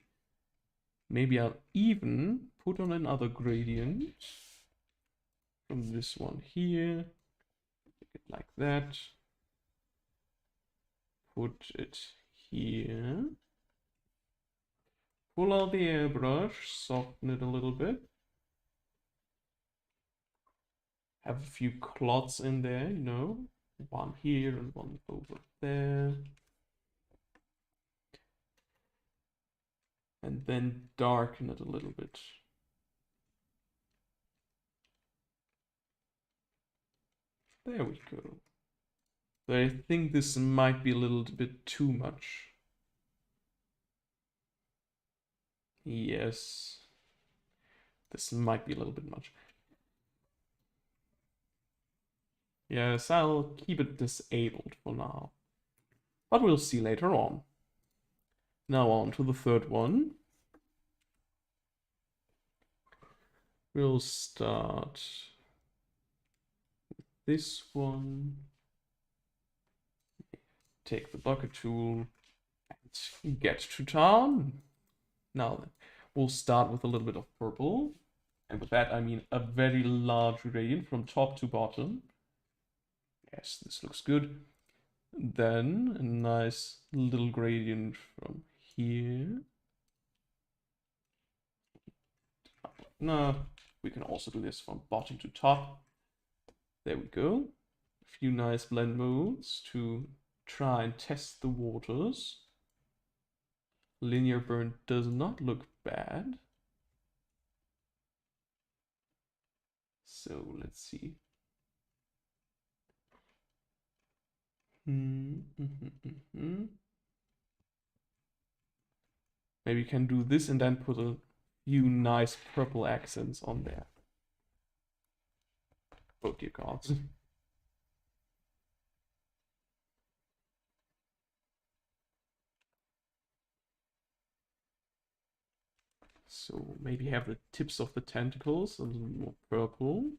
Maybe I'll even put on another gradient from this one here. Make it like that. Put it here. pull out the airbrush, soften it a little bit. Have a few clots in there, you know. One here and one over there. And then darken it a little bit. There we go. But I think this might be a little bit too much. Yes. This might be a little bit much. Yes, I'll keep it disabled for now. But we'll see later on. Now on to the third one. We'll start with this one. Take the bucket tool and get to town. Now then, we'll start with a little bit of purple. And with that, I mean a very large gradient from top to bottom. Yes, this looks good. Then a nice little gradient from here. No, we can also do this from bottom to top. There we go. A few nice blend modes to try and test the waters. Linear burn does not look bad. So let's see. Maybe we can do this and then put a few nice purple accents on there. Oh dear God. So maybe have the tips of the tentacles a little more purple.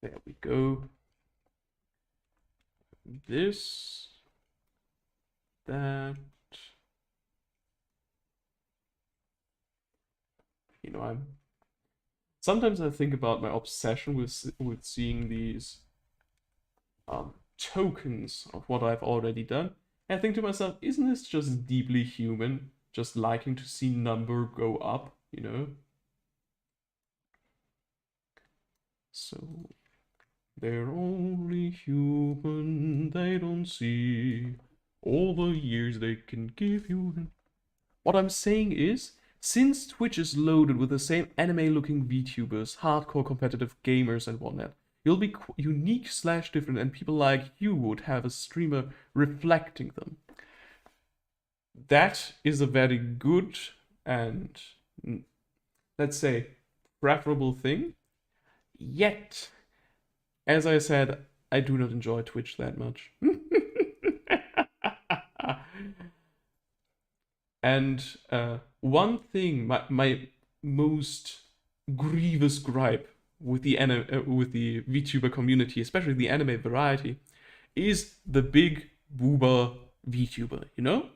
There we go. This, that. You know, sometimes I think about my obsession with seeing these tokens of what I've already done. And I think to myself, isn't this just deeply human? Just liking to see number go up, you know? So they're only human, they don't see all the years they can give you. What I'm saying is, since Twitch is loaded with the same anime-looking VTubers, hardcore competitive gamers and whatnot, you'll be unique / different, and people like you would have a streamer reflecting them. That is a very good and, let's say, preferable thing. Yet, as I said, I do not enjoy Twitch that much. And one thing, my most grievous gripe with the VTuber community, especially the anime variety, is the big booba VTuber, you know?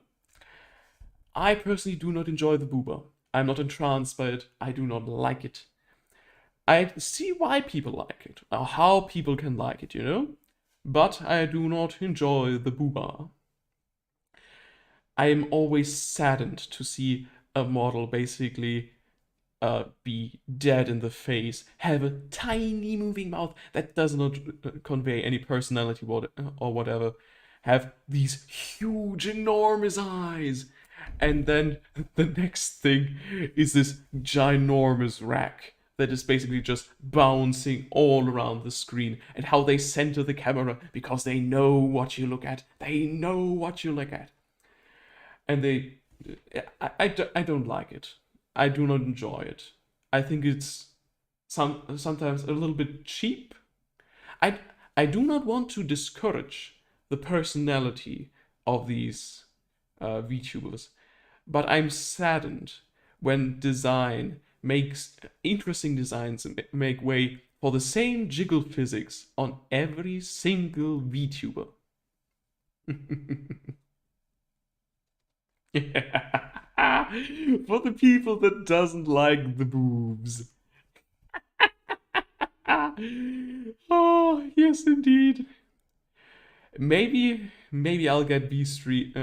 I personally do not enjoy the booba. I'm not entranced by it. I do not like it. I see why people like it, or how people can like it, you know? But I do not enjoy the booba. I am always saddened to see a model basically be dead in the face, have a tiny moving mouth that does not convey any personality or whatever, have these huge, enormous eyes, and then the next thing is this ginormous rack that is basically just bouncing all around the screen, and how they center the camera because they know what you look at. They know what you look at. And I don't like it. I do not enjoy it. I think it's sometimes a little bit cheap. I do not want to discourage the personality of these VTubers, but I'm saddened when design makes interesting designs make way for the same jiggle physics on every single VTuber. For the people that doesn't like the boobs. Oh, yes, indeed. Maybe I'll get Restream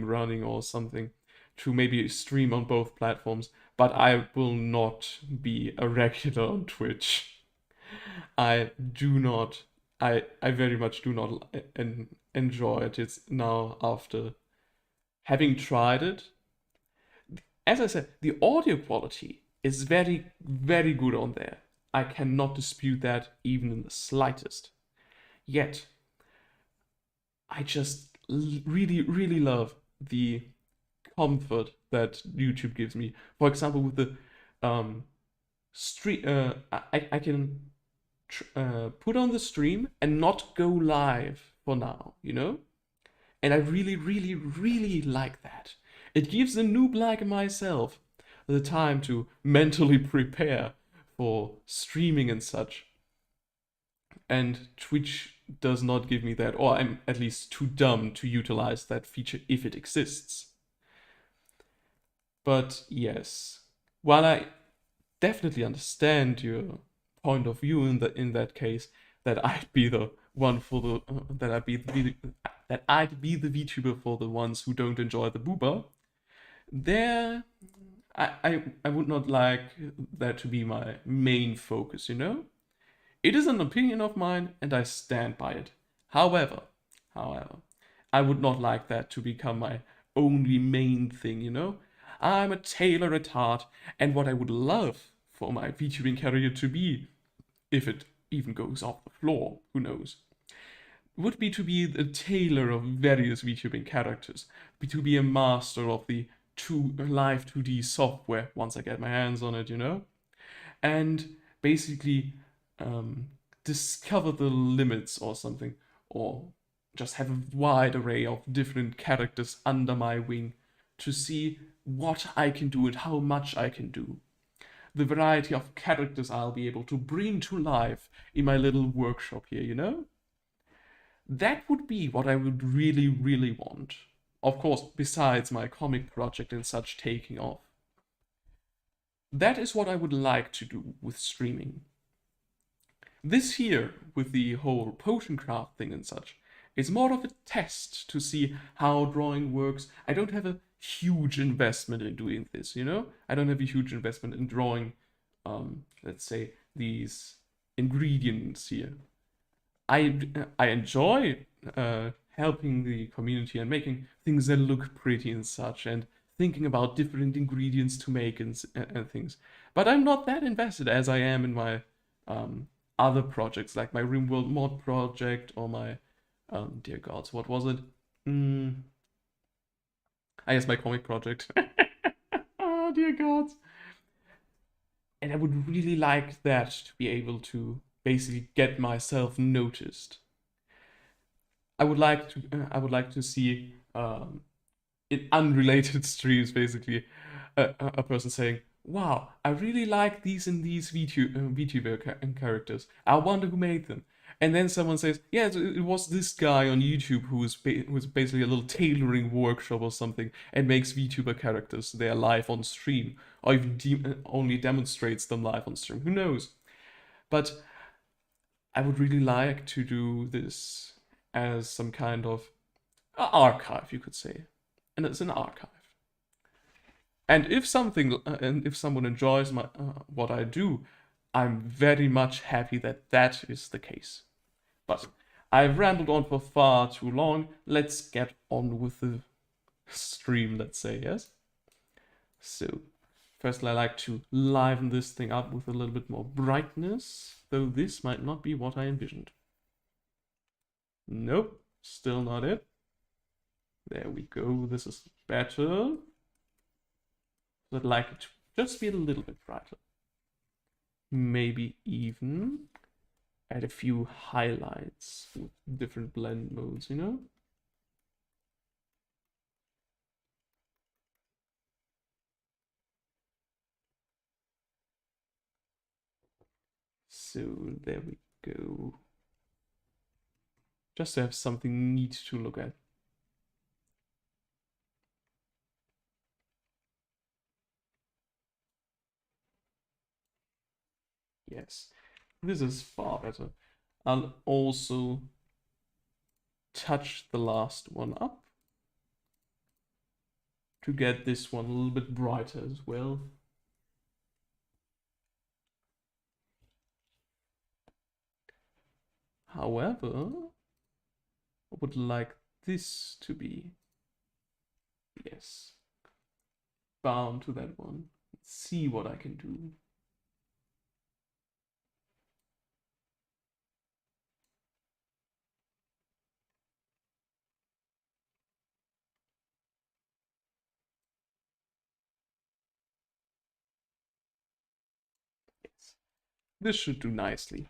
running or something to maybe stream on both platforms, but I will not be a regular on Twitch. I do not. I very much do not enjoy it. It's now after having tried it. As I said, the audio quality is very good on there. I cannot dispute that even in the slightest. Yet, I just really love the comfort that YouTube gives me. For example, with the stream, I can put on the stream and not go live for now, you know? And I really like that. It gives a noob like myself the time to mentally prepare for streaming and such. And Twitch does not give me that, or I'm at least too dumb to utilize that feature if it exists. But yes, while I definitely understand your point of view in that case, that I'd be the one for the that I'd be the VTuber for the ones who don't enjoy the booba. There, I would not like that to be my main focus, you know? It is an opinion of mine and I stand by it. However, I would not like that to become my only main thing, you know? I'm a tailor at heart, and what I would love for my VTubing career to be, if it even goes off the floor, who knows, would be to be the tailor of various VTubing characters, to be a master of the live 2D software once I get my hands on it, you know? And basically discover the limits or something, or just have a wide array of different characters under my wing to see what I can do and how much I can do. The variety of characters I'll be able to bring to life in my little workshop here, you know? That would be what I would really want. Of course, besides my comic project and such taking off. That is what I would like to do with streaming. This here, with the whole Potioncraft thing and such, is more of a test to see how drawing works. I don't have a huge investment in doing this, you know? I don't have a huge investment in drawing, let's say, these ingredients here. I enjoy helping the community and making things that look pretty and such, and thinking about different ingredients to make and things. But I'm not that invested as I am in my other projects, like my RimWorld mod project or my dear gods, what was it? I guess my comic project. Oh dear gods. And I would really like that to be able to basically get myself noticed. I would like to see in unrelated streams basically a person saying, "Wow, I really like these and these VTuber characters. I wonder who made them." And then someone says, "Yeah, it was this guy on YouTube who was basically a little tailoring workshop or something and makes VTuber characters. They are live on stream, or even only demonstrates them live on stream. Who knows?" But I would really like to do this as some kind of archive, you could say, and it's an archive. And if someone enjoys my what I do, I'm very much happy that that is the case. But I've rambled on for far too long. Let's get on with the stream, let's say, yes? So, first I like to liven this thing up with a little bit more brightness, though this might not be what I envisioned. Nope, still not it. There we go, this is better. I'd like it to just be a little bit brighter. Maybe even add a few highlights with different blend modes, you know? So there we go. Just to have something neat to look at. Yes. This is far better. I'll also touch the last one up to get this one a little bit brighter as well. However, I would like this to be, yes, bound to that one. Let's see what I can do. Yes, this should do nicely.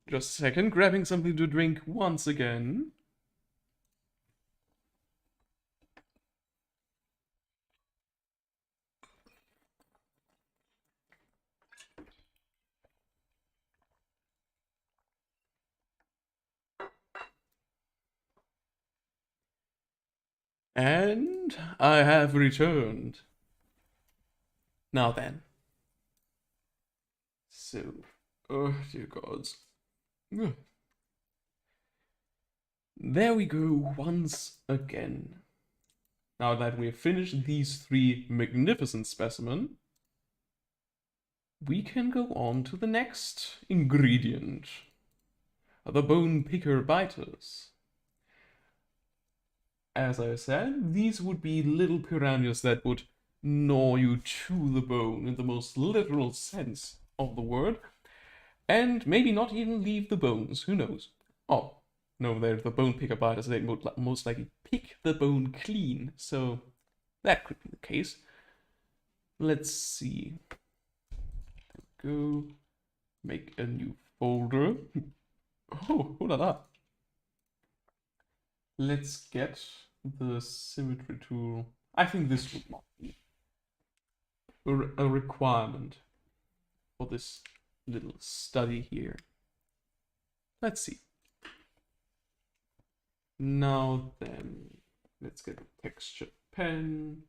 Just a second, grabbing something to drink once again. And I have returned. Now then. So, oh dear gods. Ugh. There we go once again. Now that we've finished these three magnificent specimens, we can go on to the next ingredient. The bone picker biters. As I said, these would be little piranhas that would gnaw you to the bone in the most literal sense of the word, and maybe not even leave the bones, who knows. Oh, no, they're the bone picker biters, they most likely pick the bone clean, so that could be the case. Let's see. Go make a new folder. Oh la la. Let's get the symmetry tool. I think this would not be a requirement for this little study here. Let's see. Now then, let's get a texture pen.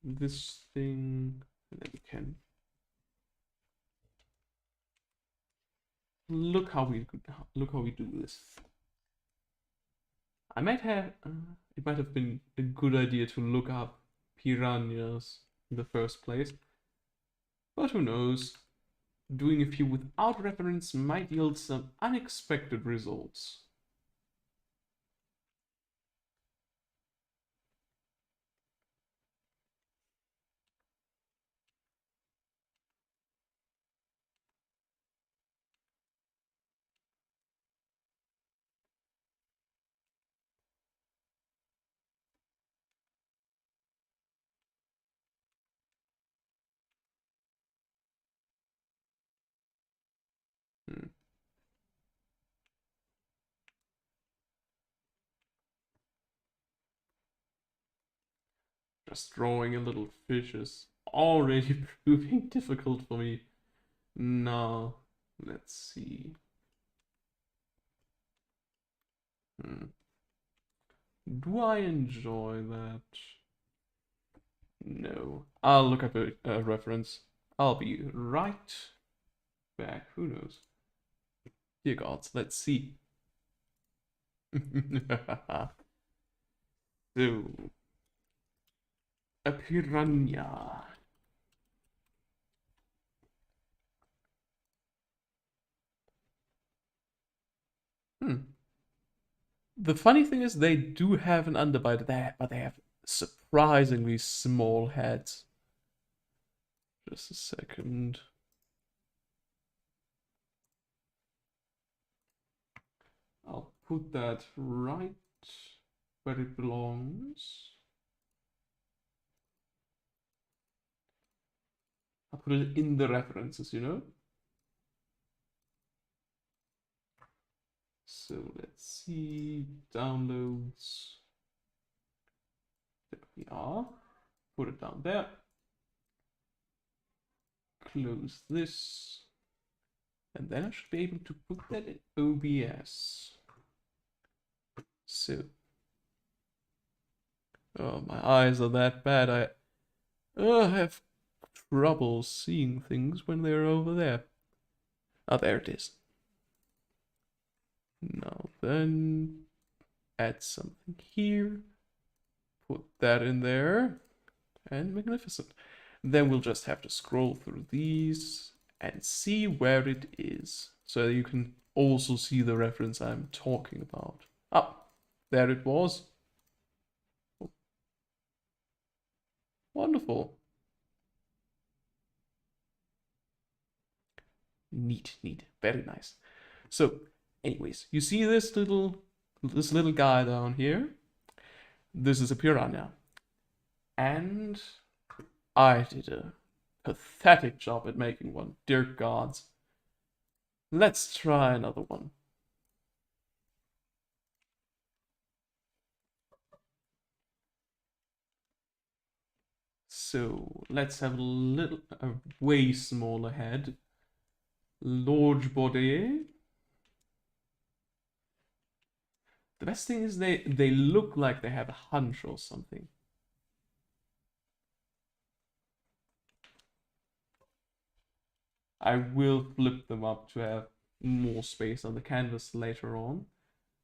This thing, and then we can look how we do this. I might have it might have been a good idea to look up piranhas in the first place, but who knows? Doing a few without reference might yield some unexpected results. Just drawing a little fish is already proving difficult for me. Now, let's see. Do I enjoy that? No. I'll look up a reference. I'll be right back. Who knows? Dear gods, let's see. So, a piranha. The funny thing is they do have an underbite there, but they have surprisingly small heads. Just a second. I'll put that right where it belongs. I'll put it in the references, you know? So let's see, downloads. There we are. Put it down there. Close this. And then I should be able to put that in OBS. So. Oh, my eyes are that bad. I have trouble seeing things when they're over there. Oh, there it is. Now then, add something here. Put that in there. And magnificent. Then we'll just have to scroll through these and see where it is. So you can also see the reference I'm talking about. Ah, there it was. Wonderful. Neat, neat. Very nice. So, anyways, you see this little guy down here? This is a piranha. And I did a pathetic job at making one. Dear gods. Let's try another one. So let's have a way smaller head. Large body. The best thing is they look like they have a hunch or something. I will flip them up to have more space on the canvas later on.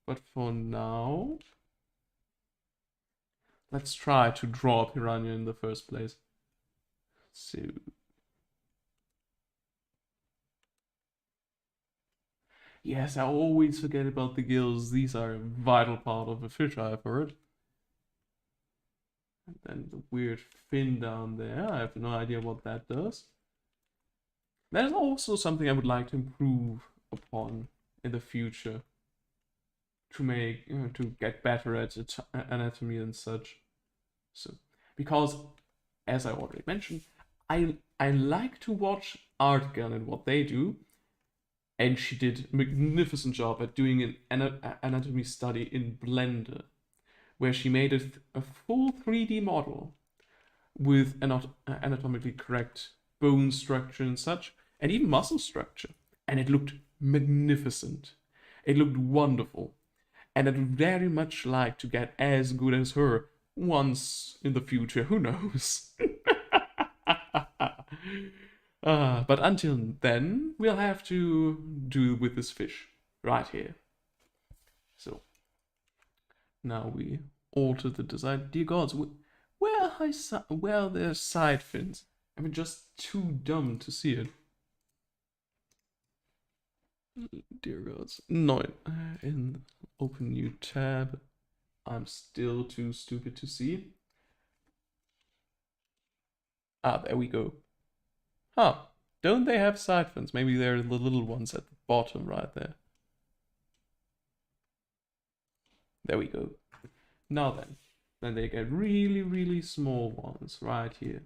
But for now, let's try to draw a piranha in the first place. So, yes, I always forget about the gills. These are a vital part of a fish, I've heard. And then the weird fin down there. I have no idea what that does. That is also something I would like to improve upon in the future. To make, to get better at anatomy and such. So, because, as I already mentioned, I like to watch Artgun and what they do, and she did a magnificent job at doing an anatomy study in Blender, where she made a full 3D model with anatomically correct bone structure and such, and even muscle structure, and it looked magnificent. It looked wonderful, and I'd very much like to get as good as her once in the future. Who knows? But until then, we'll have to do with this fish right here. So now we alter the design. Dear gods, where are their side fins? I'm just too dumb to see it. Dear gods, no. In open new tab. I'm still too stupid to see. Ah, there we go. Huh. Don't they have side fins? Maybe they're the little ones at the bottom right there. There we go. Now then they get really, really small ones right here.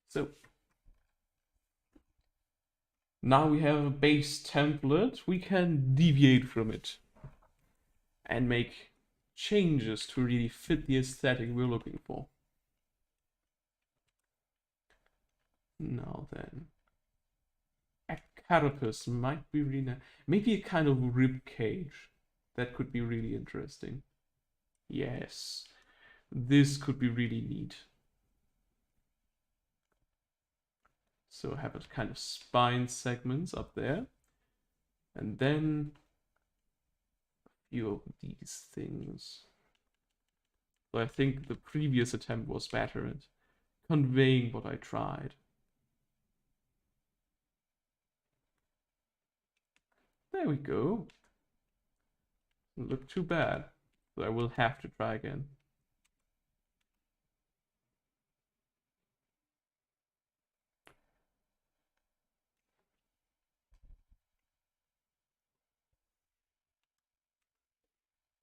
So now we have a base template. We can deviate from it and make changes to really fit the aesthetic we're looking for. Now then, a carapace might be really nice. Maybe a kind of rib cage. That could be really interesting. Yes, this could be really neat. So have a kind of spine segments up there. And then a few of these things. So I think the previous attempt was better at conveying what I tried. There we go. Doesn't look too bad. So I will have to try again.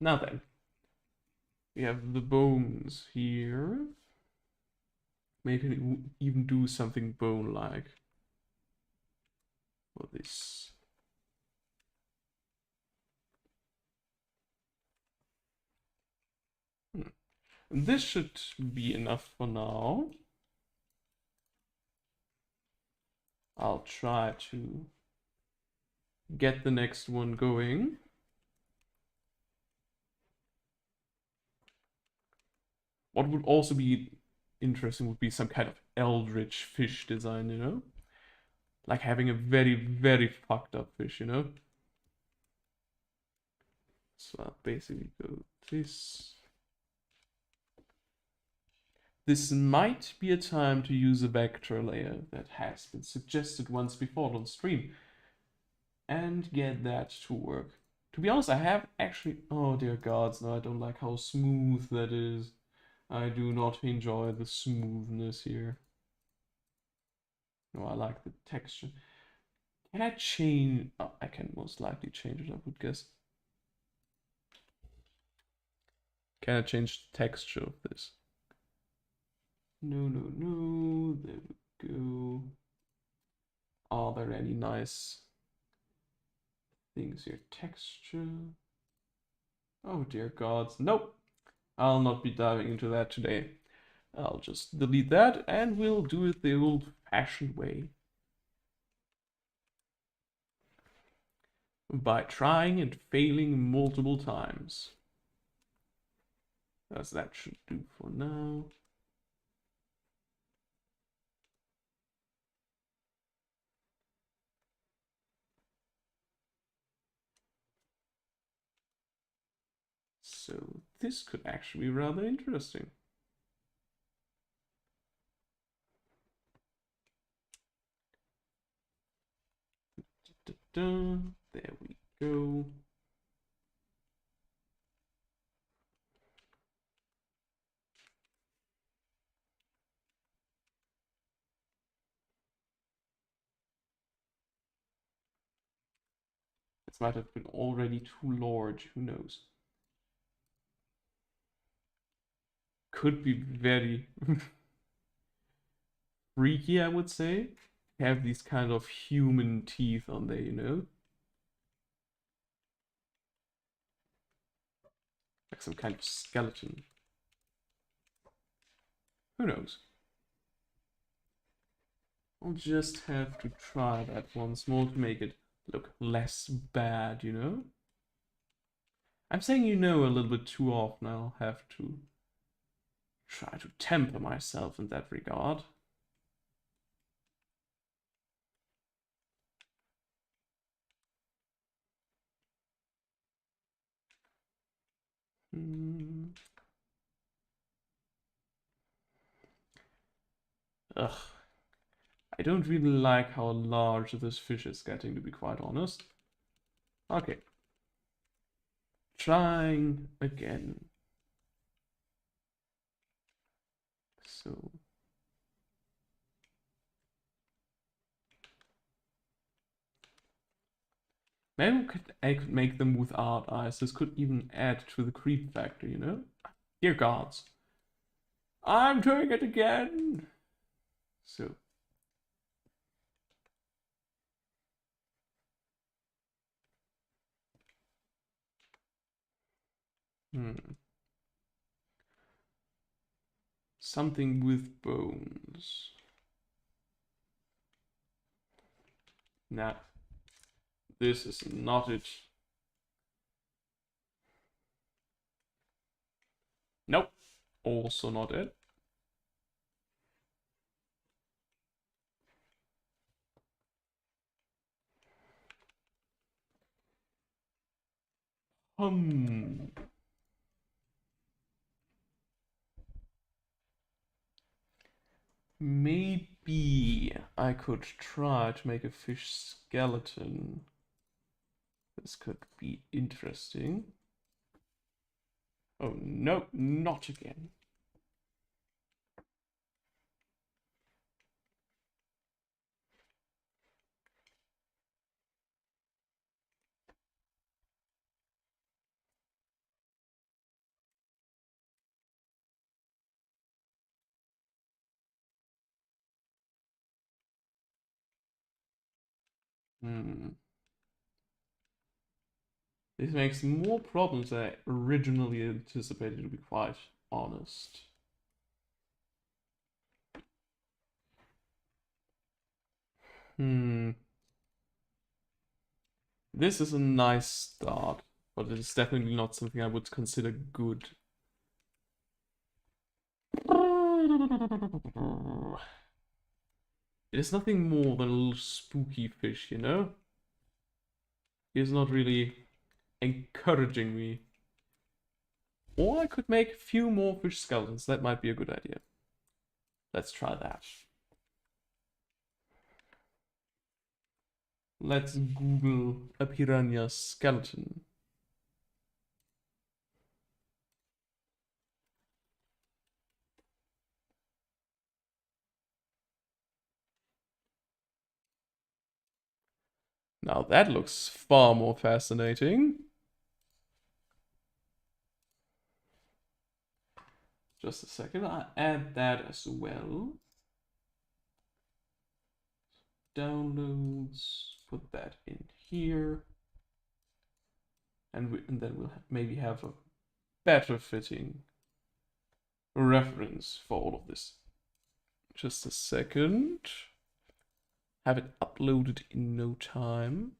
Now then, we have the bones here. Maybe even do something bone-like for this. This should be enough for now. I'll try to get the next one going. What would also be interesting would be some kind of Aldritch fish design, you know? Like having a very, very fucked up fish, you know? So I'll basically go this. This might be a time to use a vector layer that has been suggested once before on stream and get that to work. To be honest, I have actually... Oh dear gods, no, I don't like how smooth that is. I do not enjoy the smoothness here. No, I like the texture. Can I change... Oh, I can most likely change it, I would guess. Can I change the texture of this? No, no, no. There we go. Are there any nice things here? Texture. Oh dear gods. Nope. I'll not be diving into that today. I'll just delete that and we'll do it the old-fashioned way. By trying and failing multiple times. As that should do for now. So this could actually be rather interesting. There we go. This might have been already too large, who knows? Could be very freaky, I would say. Have these kind of human teeth on there, you know? Like some kind of skeleton. Who knows? I'll just have to try that once more to make it look less bad, you know? I'm saying you know a little bit too often. I'll have to try to temper myself in that regard. Ugh. I don't really like how large this fish is getting, to be quite honest. Okay. Trying again. So... maybe I could make them without eyes. This could even add to the creep factor, you know? Dear gods. I'm doing it again! So... something with bones. Nah. This is not it. Nope. Also not it. Maybe I could try to make a fish skeleton. This could be interesting. Oh no, not again. This makes more problems than I originally anticipated, to be quite honest. This is a nice start, but it is definitely not something I would consider good. It is nothing more than a little spooky fish, you know? He is not really encouraging me. Or I could make a few more fish skeletons. That might be a good idea. Let's try that. Let's Google a piranha skeleton. Now that looks far more fascinating. Just a second, I add that as well. Downloads, put that in here. And then we'll maybe have a better fitting reference for all of this. Just a second. Have it uploaded in no time.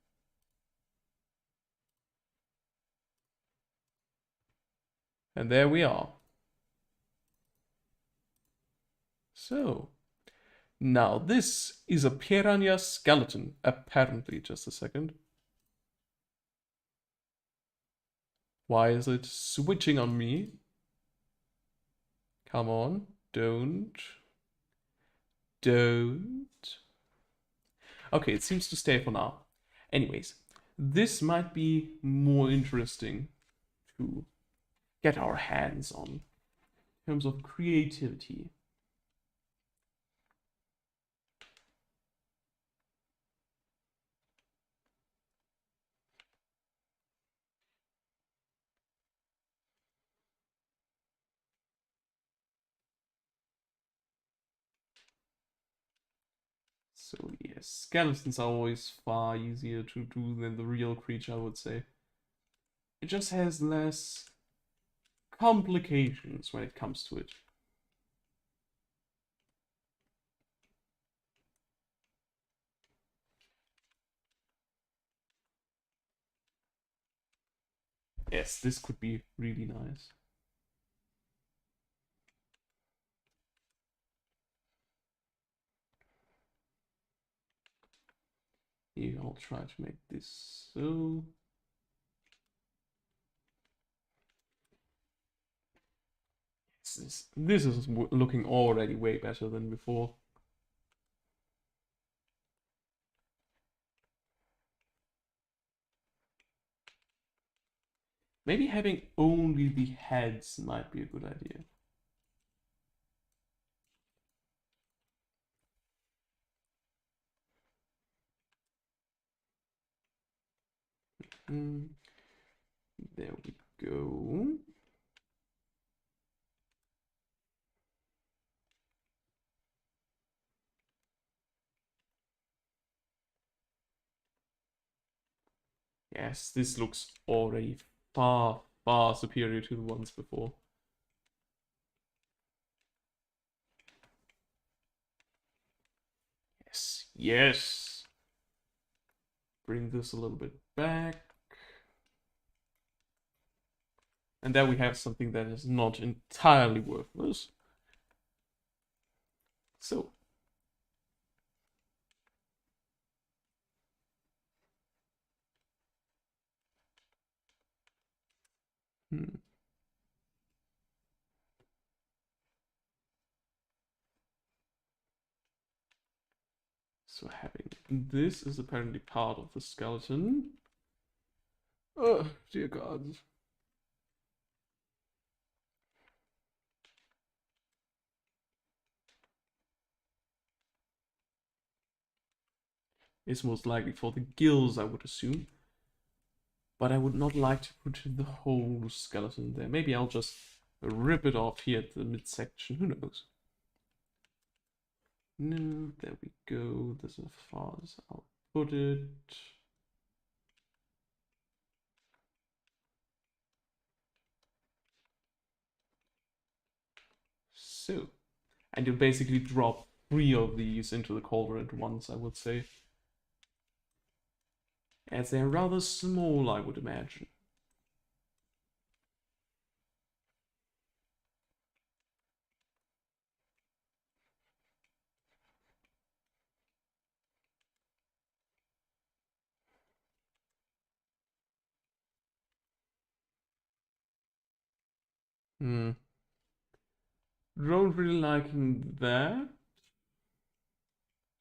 And there we are. So, now this is a piranha skeleton, apparently. Just a second. Why is it switching on me? Come on, don't. Okay, it seems to stay for now. Anyways, this might be more interesting to get our hands on in terms of creativity. So yes, skeletons are always far easier to do than the real creature, I would say. It just has less complications when it comes to it. Yes, this could be really nice. Here, I'll try to make this so. This is looking already way better than before. Maybe having only the heads might be a good idea. There we go. Yes, this looks already far, far superior to the ones before. Yes, yes. Bring this a little bit back. And there we have something that is not entirely worthless. So. So having this is apparently part of the skeleton. Oh, dear God. It's most likely for the gills, I would assume. But I would not like to put the whole skeleton there. Maybe I'll just rip it off here at the midsection. Who knows? No, there we go. This is as far as I'll put it. So, and you basically drop 3 of these into the cauldron at once, I would say. As they're rather small, I would imagine. Hmm. Don't really liking that.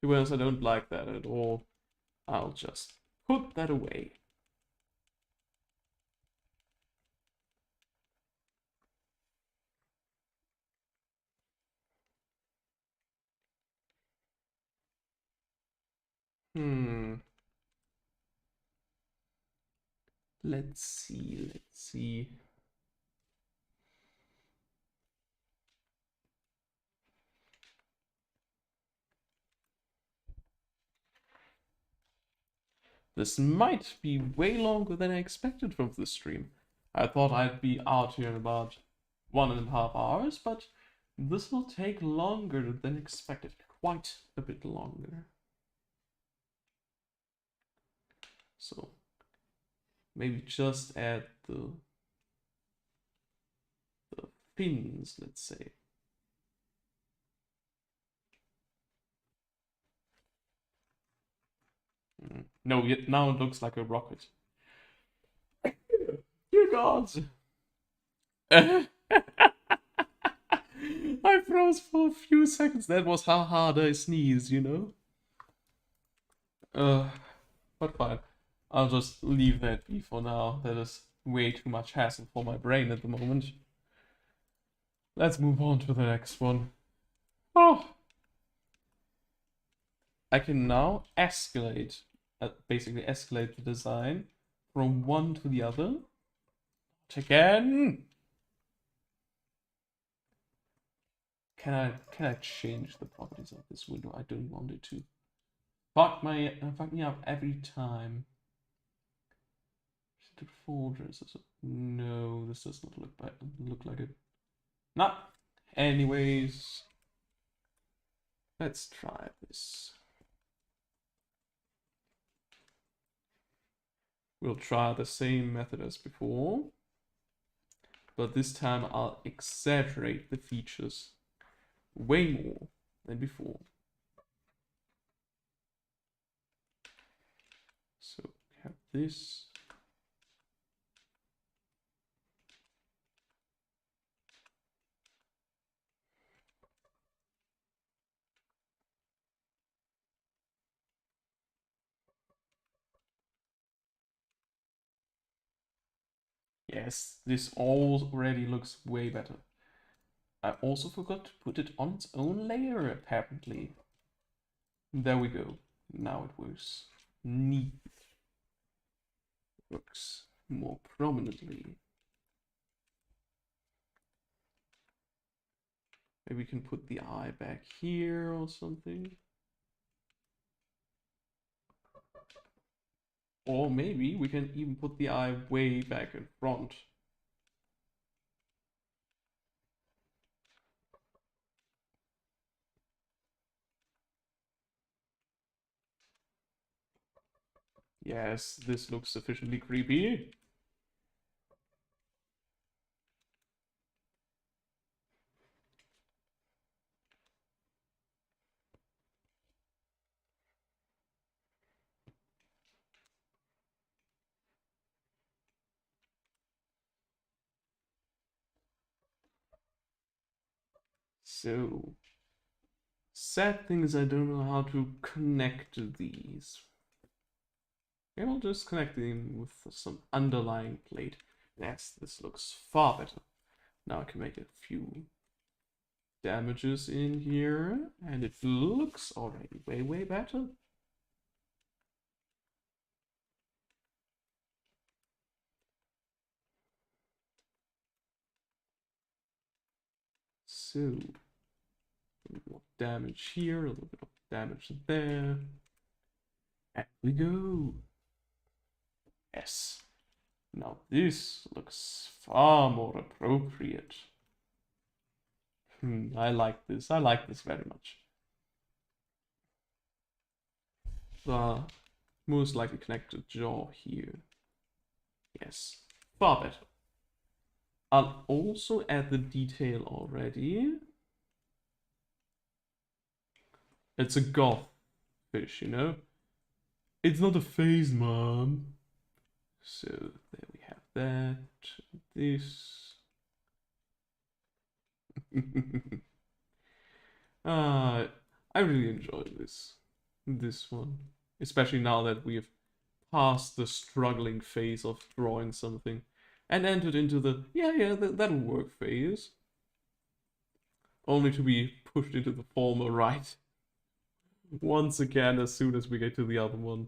To be honest, I don't like that at all. I'll just put that away. Hmm. Let's see, let's see. This might be way longer than I expected from this stream. I thought I'd be out here in about 1.5 hours, but this will take longer than expected. Quite a bit longer. So maybe just add the fins, let's say. No, yet now it looks like a rocket. Dear gods! I froze for a few seconds. That was how hard I sneezed, you know? But fine. I'll just leave that be for now. That is way too much hassle for my brain at the moment. Let's move on to the next one. Oh! I can now escalate, basically escalate the design from one to the other. Again! Can I change the properties of this window? I don't want it to. Fuck me up every time. Folders. No, this does not look like it. Nah. Anyways, let's try this. We'll try the same method as before, but this time I'll exaggerate the features way more than before. So we have this. Yes, this already looks way better. I also forgot to put it on its own layer, apparently. There we go. Now it works. Neat. Works more prominently. Maybe we can put the eye back here or something. Or maybe we can even put the eye way back in front. Yes, this looks sufficiently creepy. So, sad thing is I don't know how to connect these. Maybe I'll just connect them with some underlying plate. Yes, this looks far better. Now I can make a few damages in here, and it looks already way better. So, a little more damage here, a little bit of damage there. And we go. Yes. Now this looks far more appropriate. I like this. I like this very much. Most likely connected jaw here. Yes, far better. I'll also add the detail already. It's a goth fish, you know? It's not a phase, mom. So there we have that. This. I really enjoy this one, especially now that we have passed the struggling phase of drawing something and entered into the that'll work phase, only to be pushed into the former right once again as soon as we get to the other one.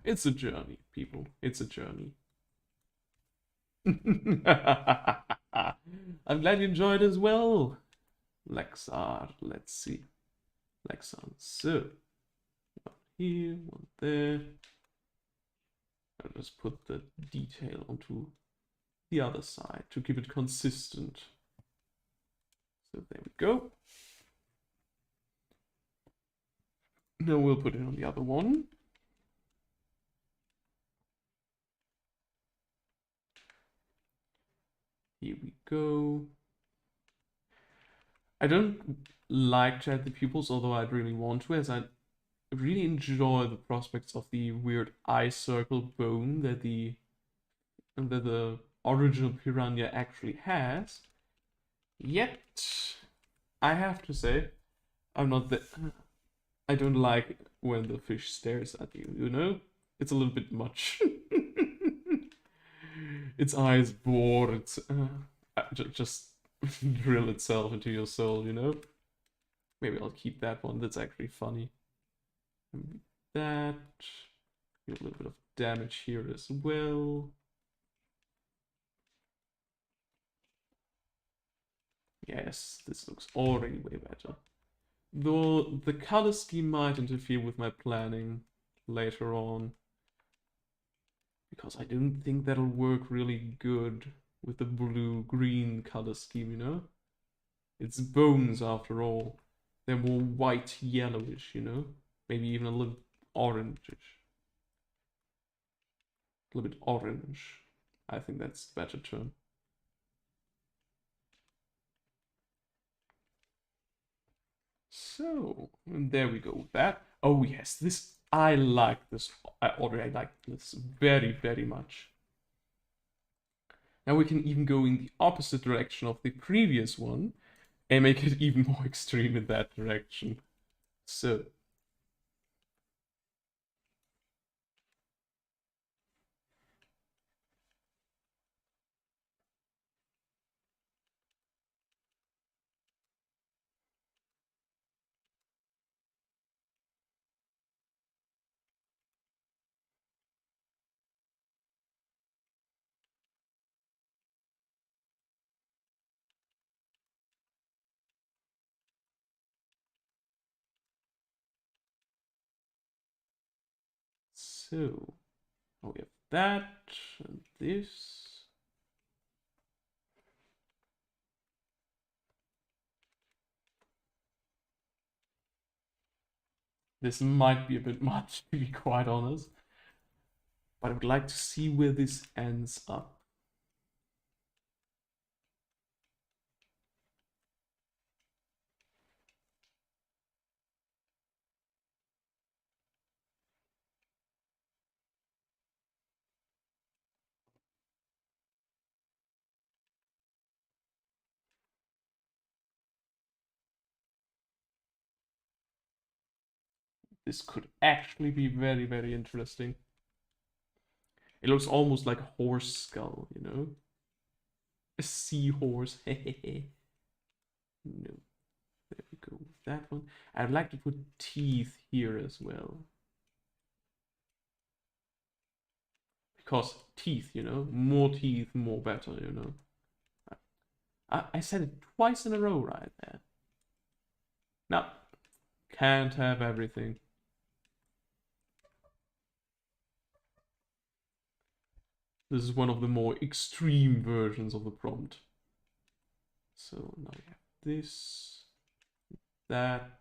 It's a journey, people. It's a journey. I'm glad you enjoyed as well, Lexar. Let's see. Lexar. So, one here, one there. I'll just put the detail onto the other side to keep it consistent. So there we go. Now we'll put it on the other one. Here we go. I don't like to add the pupils, although I'd really want to, as I really enjoy the prospects of the weird eye circle bone that the original piranha actually has. Yet, I have to say, I'm not the. I don't like when the fish stares at you, you know? It's a little bit much. Its eyes bore, it's just drill itself into your soul, you know? Maybe I'll keep that one, that's actually funny. That. A little bit of damage here as well. Yes, this looks already way better. Though the color scheme might interfere with my planning later on, because I don't think that'll work really good with the blue-green color scheme, you know? It's bones after all. They're more white-yellowish, you know? Maybe even a little orangish. A little bit orange. I think that's the better term. So, and there we go with that. Oh yes, this, I like this. I already like this very, very much. Now we can even go in the opposite direction of the previous one and make it even more extreme in that direction. So, so, we have that, and this. This might be a bit much, to be quite honest. But I would like to see where this ends up. This could actually be very, very interesting. It looks almost like a horse skull, you know? A seahorse. No. There we go with that one. I'd like to put teeth here as well. Because teeth, you know? More teeth, more better, you know? I said it twice in a row right there. No. Can't have everything. This is one of the more extreme versions of the prompt. So now we have this, that.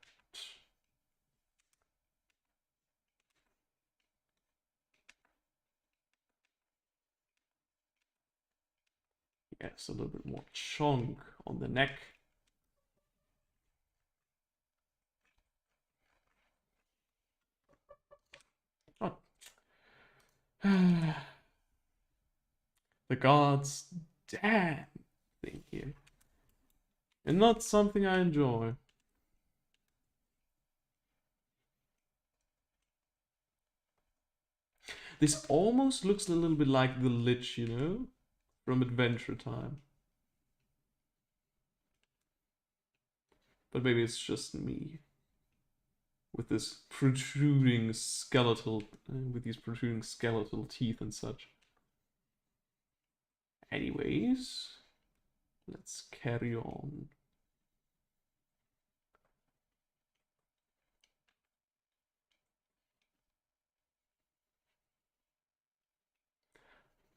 Yes, a little bit more chunk on the neck. Oh. The gods, damn. thing here. And not something I enjoy. This almost looks a little bit like the Lich, you know? From Adventure Time. But maybe it's just me. With this protruding skeletal, with these protruding skeletal teeth and such. Anyways, let's carry on.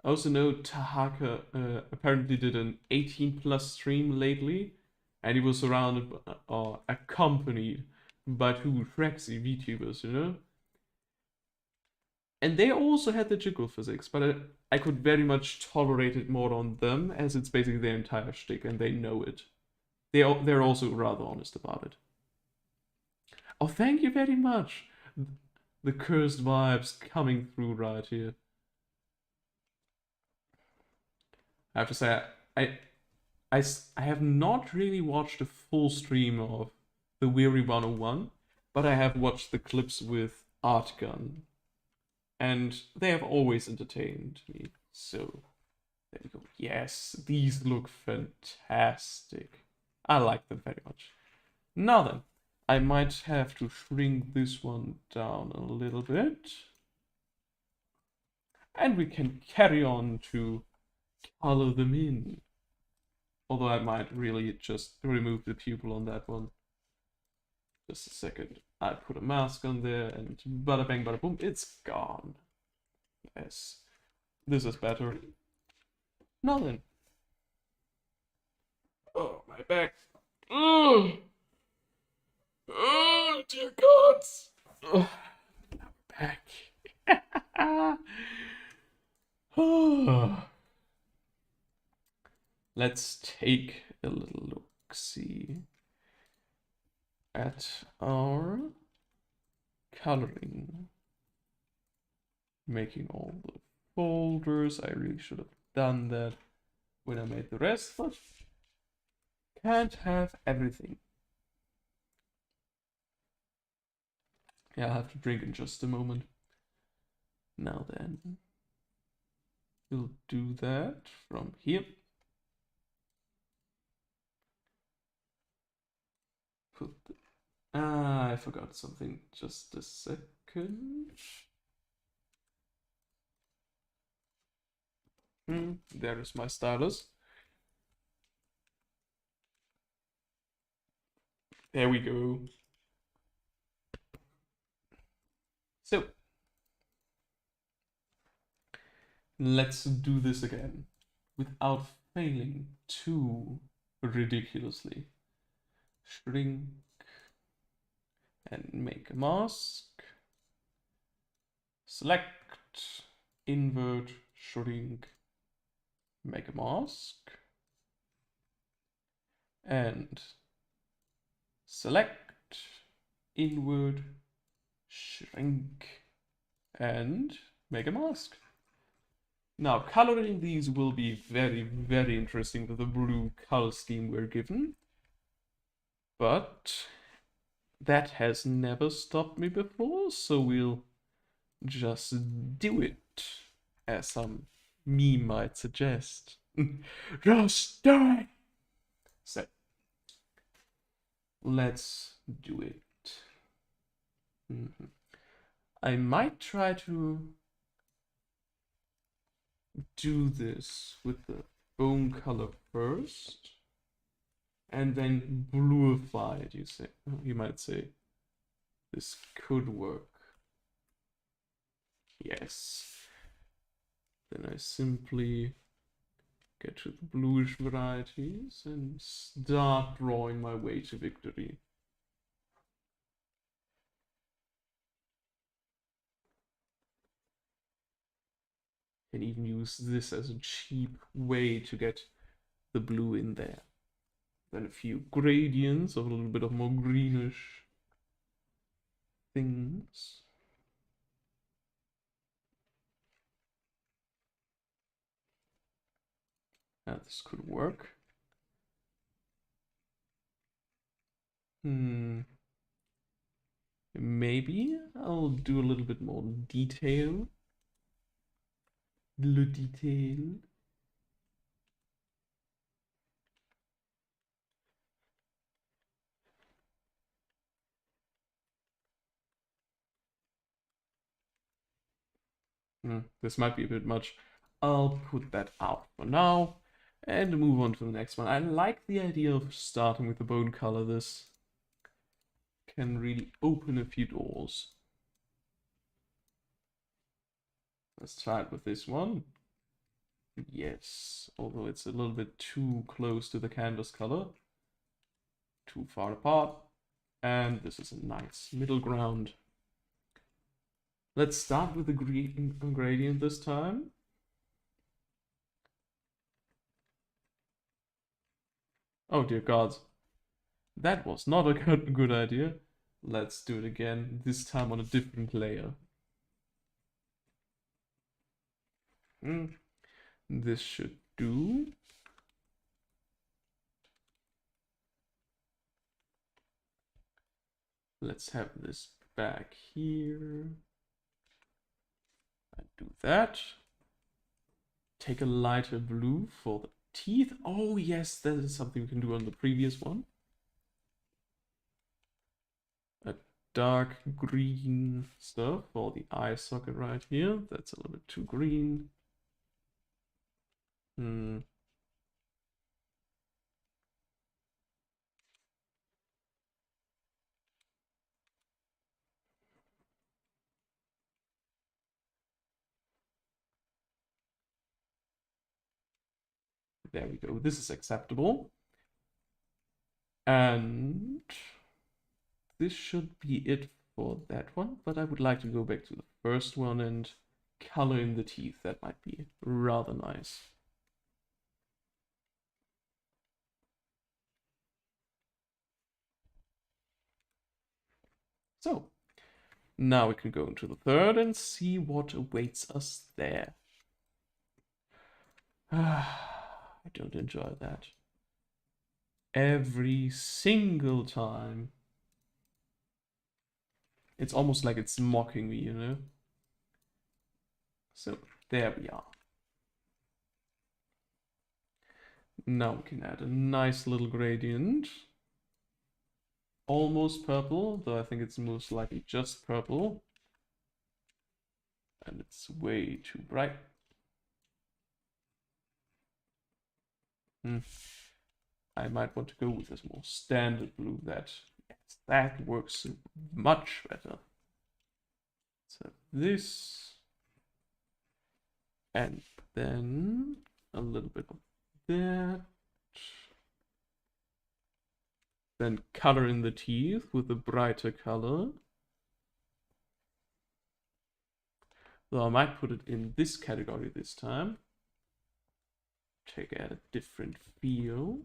I also know Tahaka apparently did an 18 plus stream lately, and he was surrounded or accompanied by two Rexy VTubers, you know? And they also had the jiggle physics, but I could very much tolerate it more on them, as it's basically their entire shtick, and they know it. They're also rather honest about it. Oh, thank you very much. The cursed vibes coming through right here. I have to say, I have not really watched a full stream of the Weary 101, but I have watched the clips with Artgun, and they have always entertained me. So there we go. Yes, these look fantastic. I like them very much. Now then, I might have to shrink this one down a little bit. And we can carry on to color them in. Although I might really just remove the pupil on that one. Just a second. I put a mask on there and bada bang bada boom, it's gone. Yes. This is better. Now then. Oh, my back. Oh, oh dear God. Oh, now we're back. Let's take a little look-see at our coloring. Making all the folders. I really should have done that when I made the rest, but can't have everything. Yeah, I'll have to drink in just a moment. Now then, we'll do that from here. Put the... Ah, I forgot something. Just a second. There is my stylus. There we go. So, let's do this again without failing too ridiculously. Shrink and make a mask. Select, invert, shrink, make a mask. And select, invert, shrink, and make a mask. Now, coloring these will be very, very interesting with the blue color scheme we're given. But that has never stopped me before, so we'll just do it, as some meme might suggest. Just do it! So, let's do it. I might try to do this with the bone color first, and then bluify it, you might say. This could work. Yes. Then I simply get to the bluish varieties and start drawing my way to victory. Can even use this as a cheap way to get the blue in there. Then a few gradients of a little bit of more greenish things. This could work. Maybe I'll do a little bit more detail. Le detail. This might be a bit much. I'll put that out for now and move on to the next one. I like the idea of starting with the bone color. This can really open a few doors. Let's try it with this one. Yes, although it's a little bit too close to the canvas color. Too far apart. And this is a nice middle ground. Let's start with the gradient this time. Oh dear God. That was not a good idea. Let's do it again, this time on a different layer. This should do. Let's have this back here. And do that. Take a lighter blue for the teeth. Oh yes, that is something we can do on the previous one. A dark green stuff for the eye socket right here. That's a little bit too green. There we go. This is acceptable. And this should be it for that one, but I would like to go back to the first one and color in the teeth. That might be rather nice. So, now we can go into the third and see what awaits us there. I don't enjoy that. Every single time. It's almost like it's mocking me, you know? So, there we are. Now we can add a nice little gradient. Almost purple, though I think it's most likely just purple. And it's way too bright. I might want to go with this more standard blue. That works much better. So this, and then a little bit of that. Then color in the teeth with a brighter color. Though I might put it in this category this time. Add a different feel.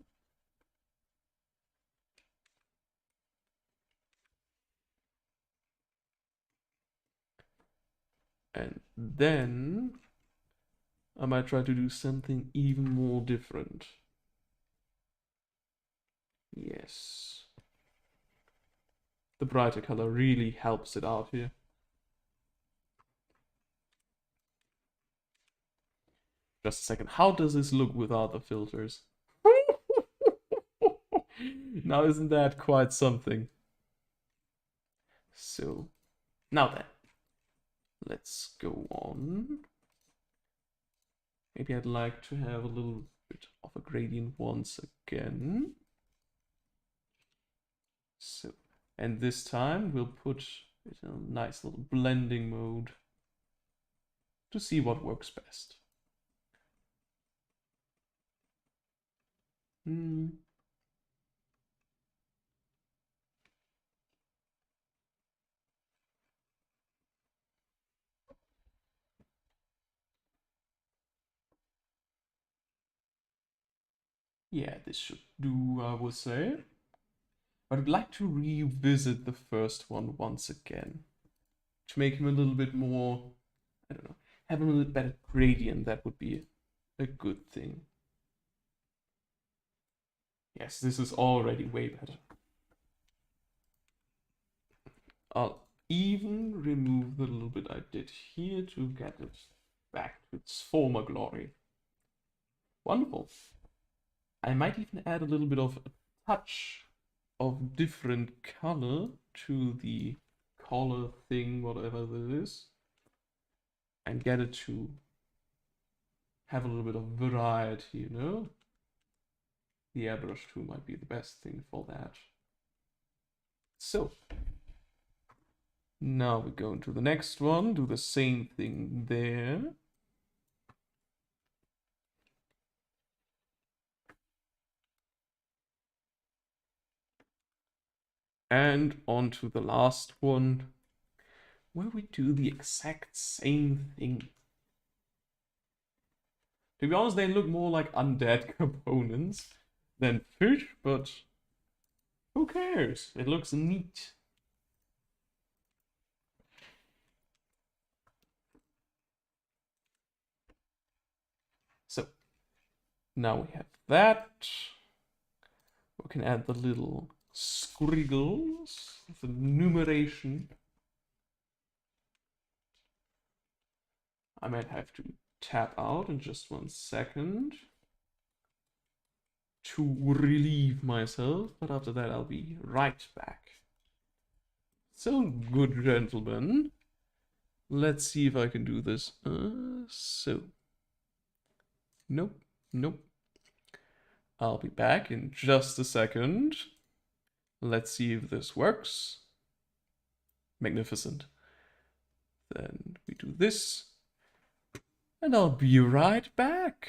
And then I might try to do something even more different. Yes. The brighter color really helps it out here. Just a second. How does this look without the filters? Now, isn't that quite something? So, now then, let's go on. Maybe I'd like to have a little bit of a gradient once again. So, and this time we'll put it in a nice little blending mode to see what works best. Yeah, this should do, I would say. But I'd like to revisit the first one once again to make him a little bit more, I don't know, have a little bit better gradient. That would be a good thing. Yes, this is already way better. I'll even remove the little bit I did here to get it back to its former glory. Wonderful. I might even add a little bit of a touch of different color to the collar thing, whatever that is, and get it to have a little bit of variety, you know? The airbrush tool might be the best thing for that. So, now we go into the next one, do the same thing there. And on to the last one, where we do the exact same thing. To be honest, they look more like undead components than fish, but who cares? It looks neat. So, now we have that. We can add the little squiggles, the numeration. I might have to tap out in just 1 second to relieve myself, but after that I'll be right back. So, good gentlemen, let's see if I can do this. Nope, nope. I'll be back in just a second. Let's see if this works. Magnificent. Then we do this, and I'll be right back.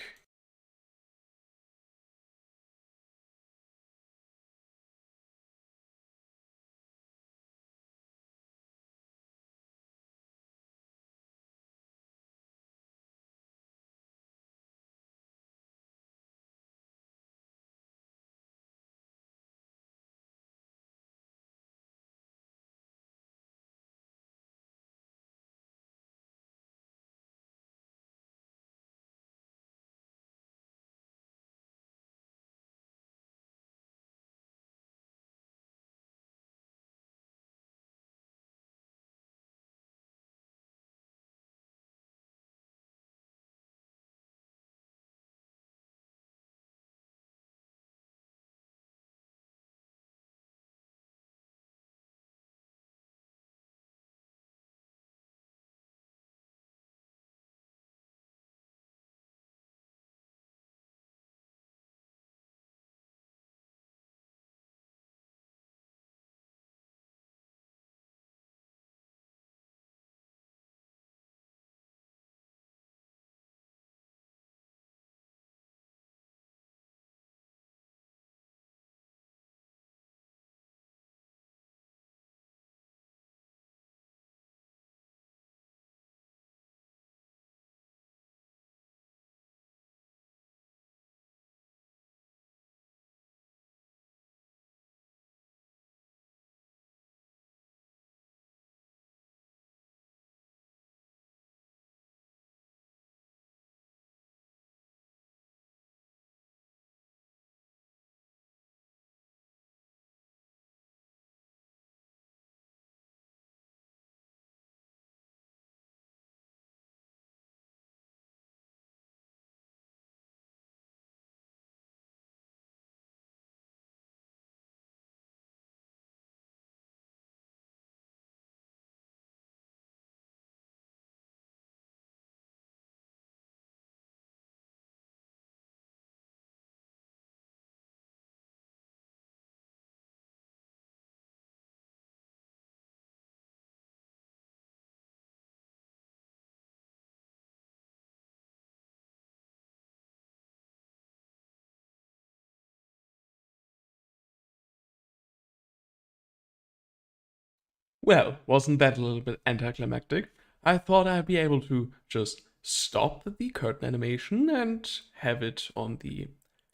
Well, wasn't that a little bit anticlimactic? I thought I'd be able to just stop the curtain animation and have it on the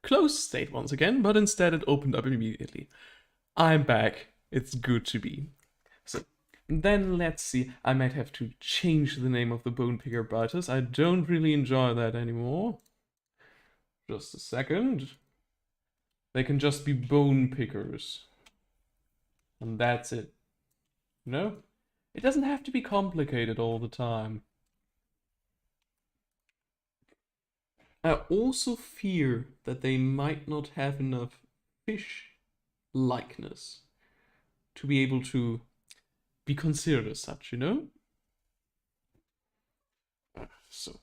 closed state once again, but instead it opened up immediately. I'm back. It's good to be. So, then let's see. I might have to change the name of the bone picker biters. I don't really enjoy that anymore. Just a second. They can just be bone pickers. And that's it. You know? It doesn't have to be complicated all the time. I also fear that they might not have enough fish likeness to be able to be considered as such, you know? So,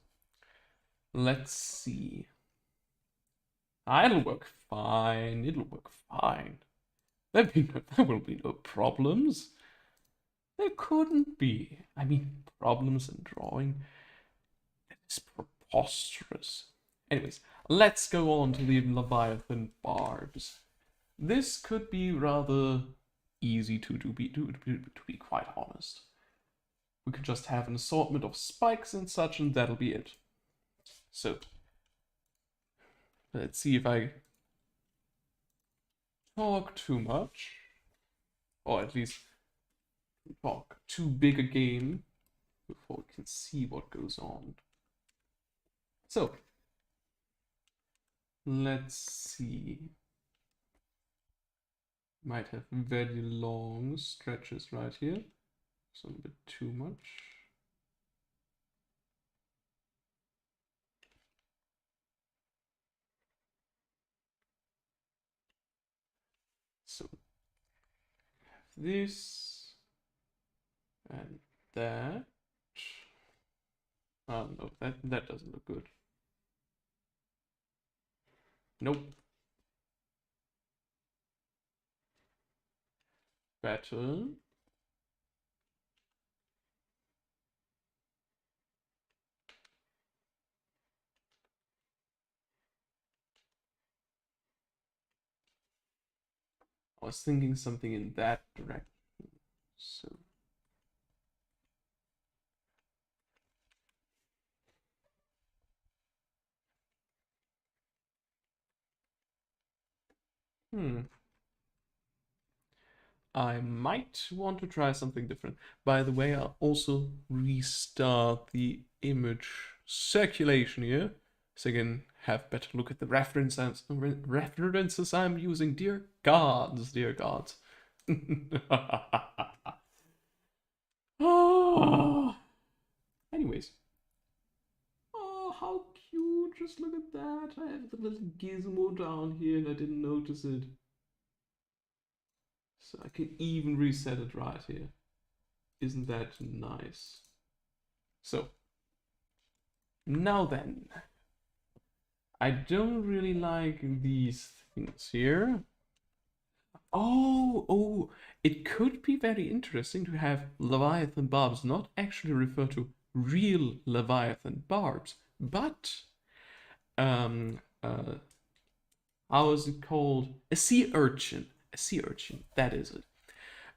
let's see. It'll work fine. It'll work fine. There will be no problems. There couldn't be. I mean, problems in drawing. That is preposterous. Anyways, let's go on to the Leviathan barbs. This could be rather easy to be quite honest. We could just have an assortment of spikes and such, and that'll be it. So, let's see if I talk too much, or at least talk too big a game before we can see what goes on. So, let's see. Might have very long stretches right here. So a bit too much. So this and that. Oh no, that doesn't look good. Nope. Better. I was thinking something in that direction. So I might want to try something different. By the way, I'll also restart the image circulation here, so I can have better look at the references I'm using. Dear gods, dear gods. Ah. Anyways. Oh, how cute. Just look at that. I have the little gizmo down here and I didn't notice it. So I can even reset it right here. Isn't that nice? So, now then. I don't really like these things here. Oh, it could be very interesting to have Leviathan barbs not actually refer to real Leviathan barbs, but how is it called? A sea urchin. A sea urchin, that is it.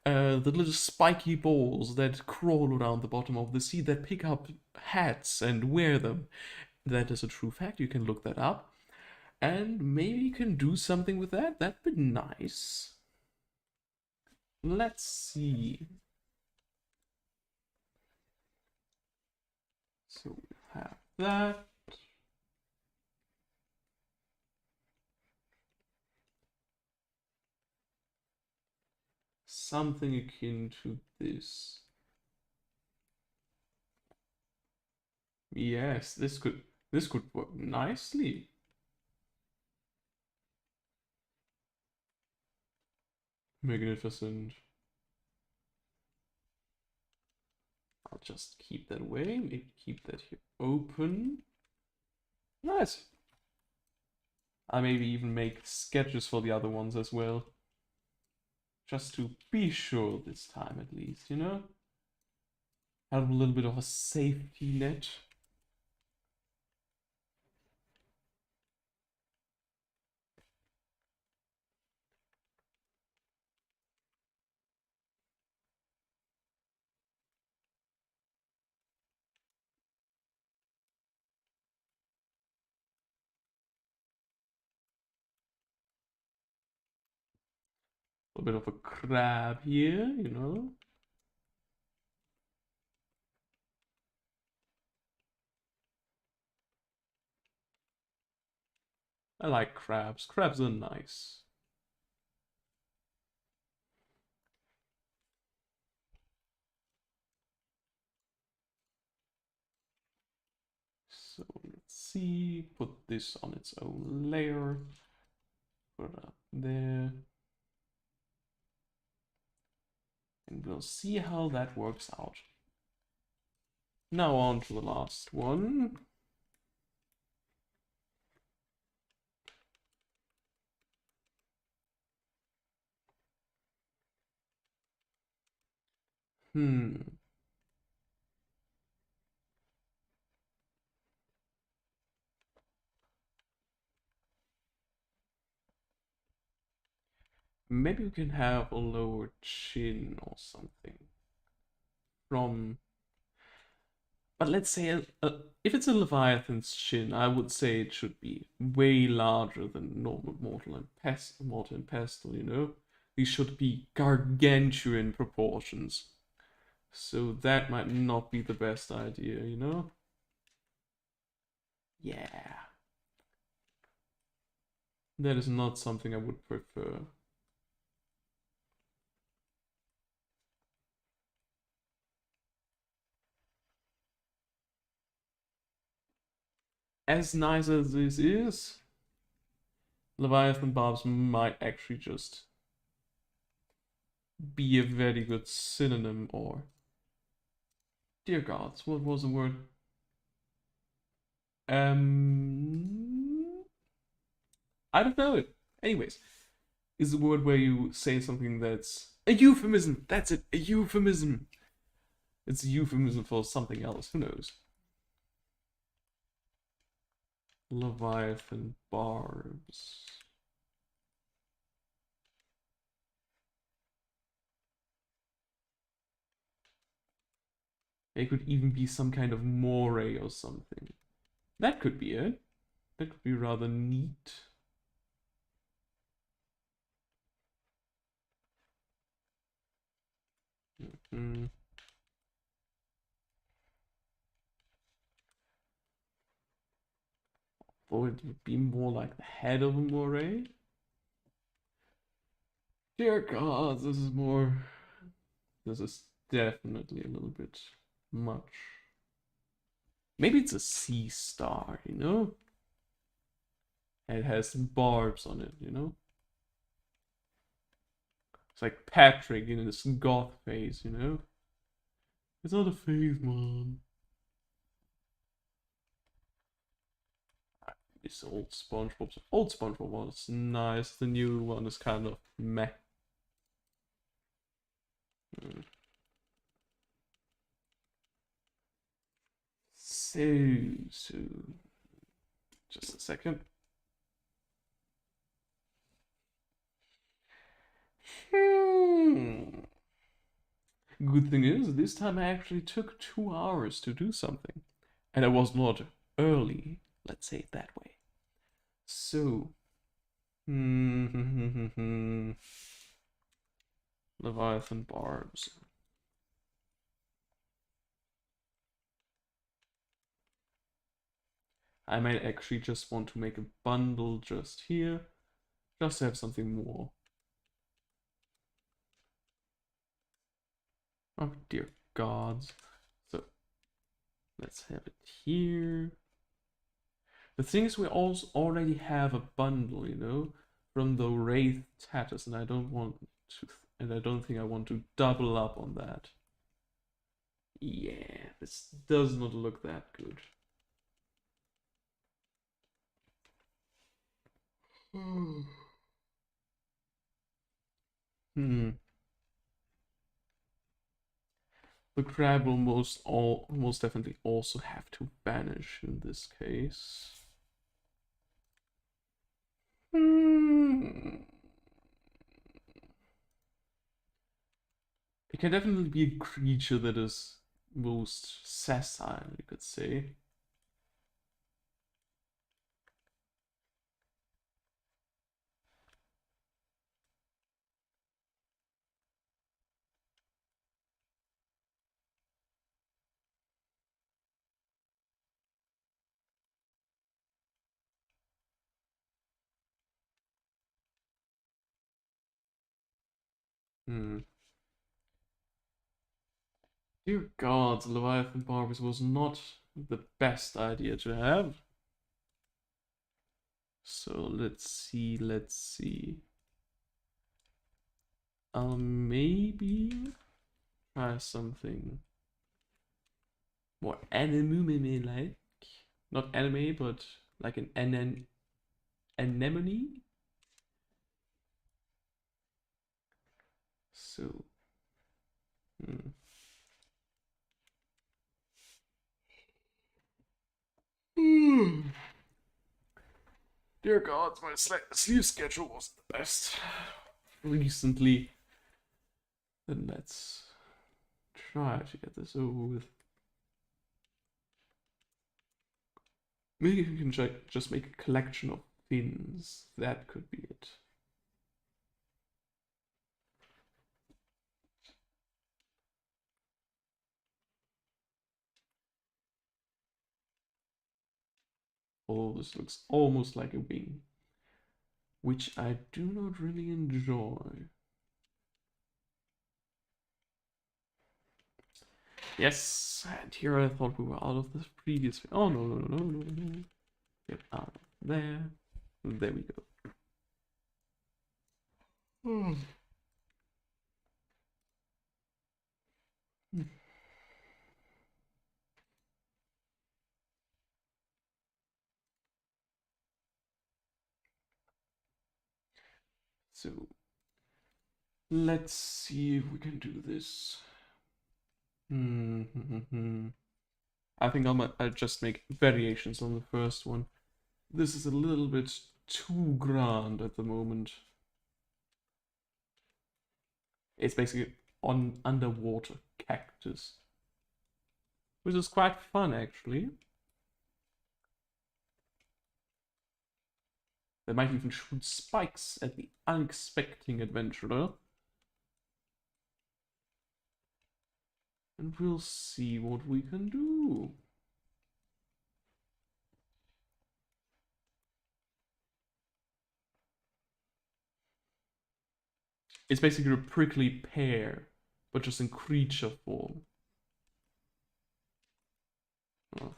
The little spiky balls that crawl around the bottom of the sea that pick up hats and wear them. That is a true fact. You can look that up. And maybe you can do something with that. That'd be nice. Let's see. So we have that. Something akin to this. Yes, this could work nicely. Magnificent. I'll just keep that away, maybe keep that here open. Nice. I maybe even make sketches for the other ones as well. Just to be sure this time at least, you know? Have a little bit of a safety net. A bit of a crab here, you know? I like crabs. Crabs are nice. see. Put this on its own layer. Put it up there. And we'll see how that works out. Now on to the last one. Maybe we can have a lower chin or something. But let's say if it's a Leviathan's chin, I would say it should be way larger than normal mortal and pestle, you know? These should be gargantuan proportions. So that might not be the best idea, you know? Yeah. That is not something I would prefer. As nice as this is, Leviathan barbs might actually just be a very good synonym, or dear gods, what was the word? I don't know it. Anyways, is the word where you say something that's a euphemism. That's it, a euphemism. It's a euphemism for something else. Who knows? Leviathan barbs. It could even be some kind of moray or something. That could be it. That could be rather neat. Or it would be more like the head of a moray. Dear God, this is more. This is definitely a little bit much. Maybe it's a sea star, you know? And it has some barbs on it, you know? It's like Patrick in his goth phase, you know? It's not a phase, man. This old SpongeBob. Old SpongeBob was nice. The new one is kind of meh. So, just a second. Good thing is, this time I actually took 2 hours to do something. And I was not early, let's say it that way. So, Leviathan barbs. I might actually just want to make a bundle just here, just to have something more. Oh dear gods. So, let's have it here. The thing is, we also already have a bundle, you know, from the Wraith Tatters, and I don't want to, and I don't think I want to double up on that. Yeah, this does not look that good. The crab will most definitely also have to vanish in this case. It can definitely be a creature that is most sessile, you could say. Dear gods, Leviathan Barbers was not the best idea to have. So let's see. I'll maybe try something more anime like. Not anime, but like an anemone. So, hmm. Dear God, my sleep schedule wasn't the best recently. Then let's try to get this over with. Maybe we can just make a collection of fins. That could be it. Oh, this looks almost like a wing, which I do not really enjoy. Yes, and here I thought we were out of this previous. Oh no, no, no, no, no, no. Get out of there. There we go. Hmm. So let's see if we can do this. I think I'll just make variations on the first one. This is a little bit too grand at the moment. It's basically on underwater cactus, which is quite fun actually. They might even shoot spikes at the unexpecting adventurer. And we'll see what we can do. It's basically a prickly pear, but just in creature form. Oh.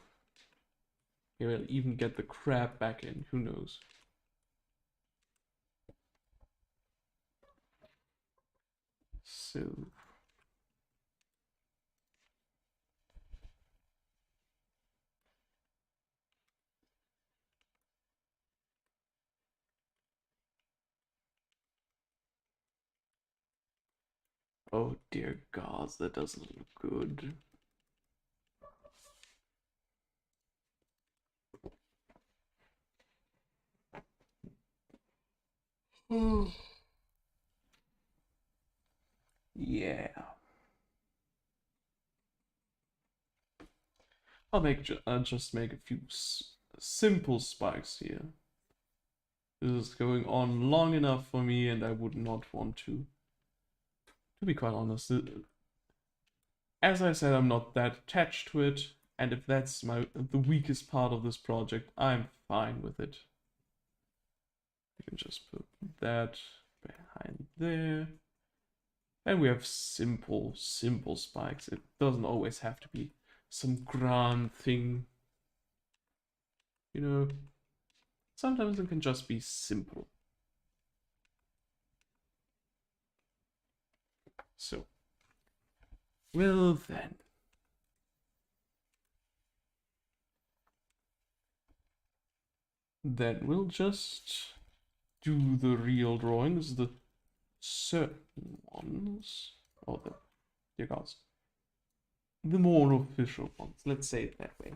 Maybe I'll even get the crab back in, who knows. So... Oh dear gods, that doesn't look good. Yeah. I'll just make a few simple spikes here. This is going on long enough for me, and I would not want to. To be quite honest, as I said, I'm not that attached to it, and if that's the weakest part of this project, I'm fine with it. You can just put that behind there. And we have simple spikes. It doesn't always have to be some grand thing. You know, sometimes it can just be simple. So, well then we'll just do the real drawings, the certain ones, or the, dear gods, the more official ones, let's say it that way.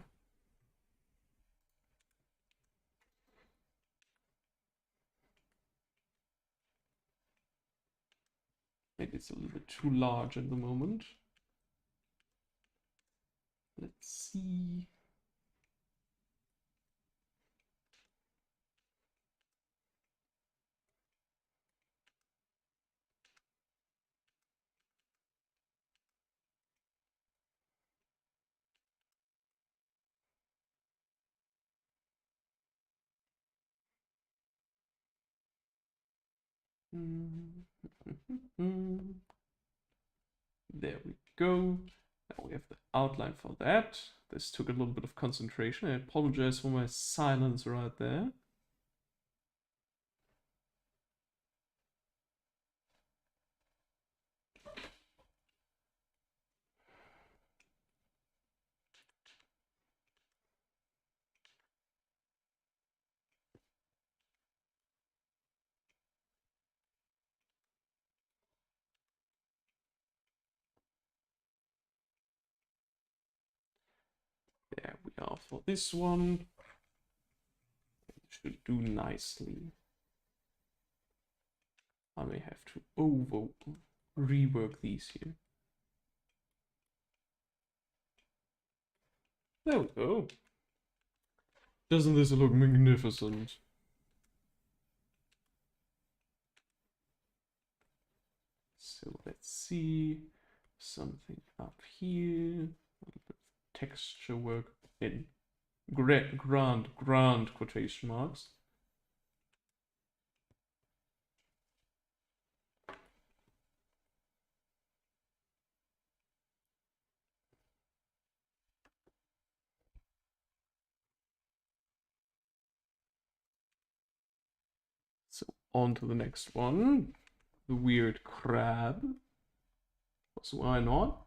Maybe it's a little bit too large at the moment. Let's see. There we go. Now we have the outline for that. This took a little bit of concentration. I apologize for my silence right there. we are for this one. Should do nicely. I may have to rework these here. There we go. Doesn't this look magnificent? So let's see something up here. A little bit of texture work in grand quotation marks. So on to the next one. The weird crab. So why not?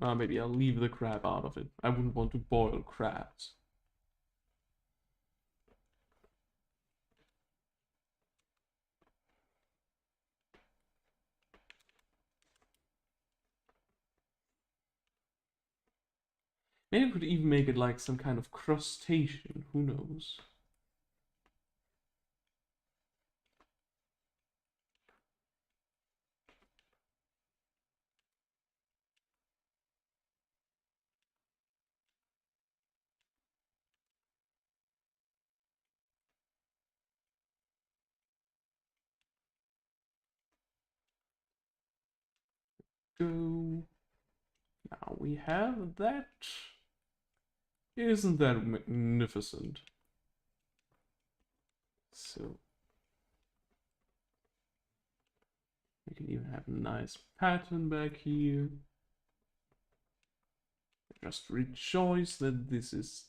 Maybe I'll leave the crab out of it. I wouldn't want to boil crabs. Maybe I could even make it like some kind of crustacean, who knows? Go. Now we have that. Isn't that magnificent? So we can even have a nice pattern back here. Just rejoice that this is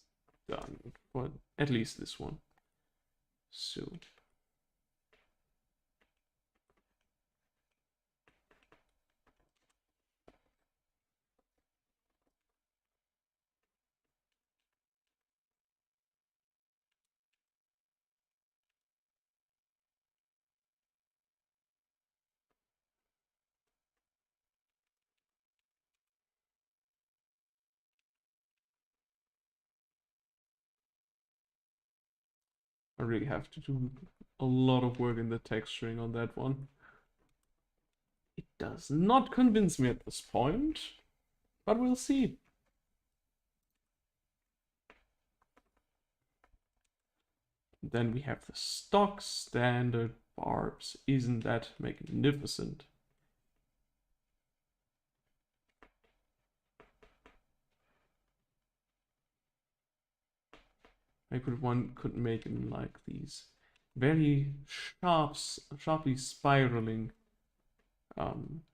done, for at least this one. So I really have to do a lot of work in the texturing on that one. It does not convince me at this point, but we'll see. Then we have the stock standard barbs. Isn't that magnificent? One could make them like these very sharply spiraling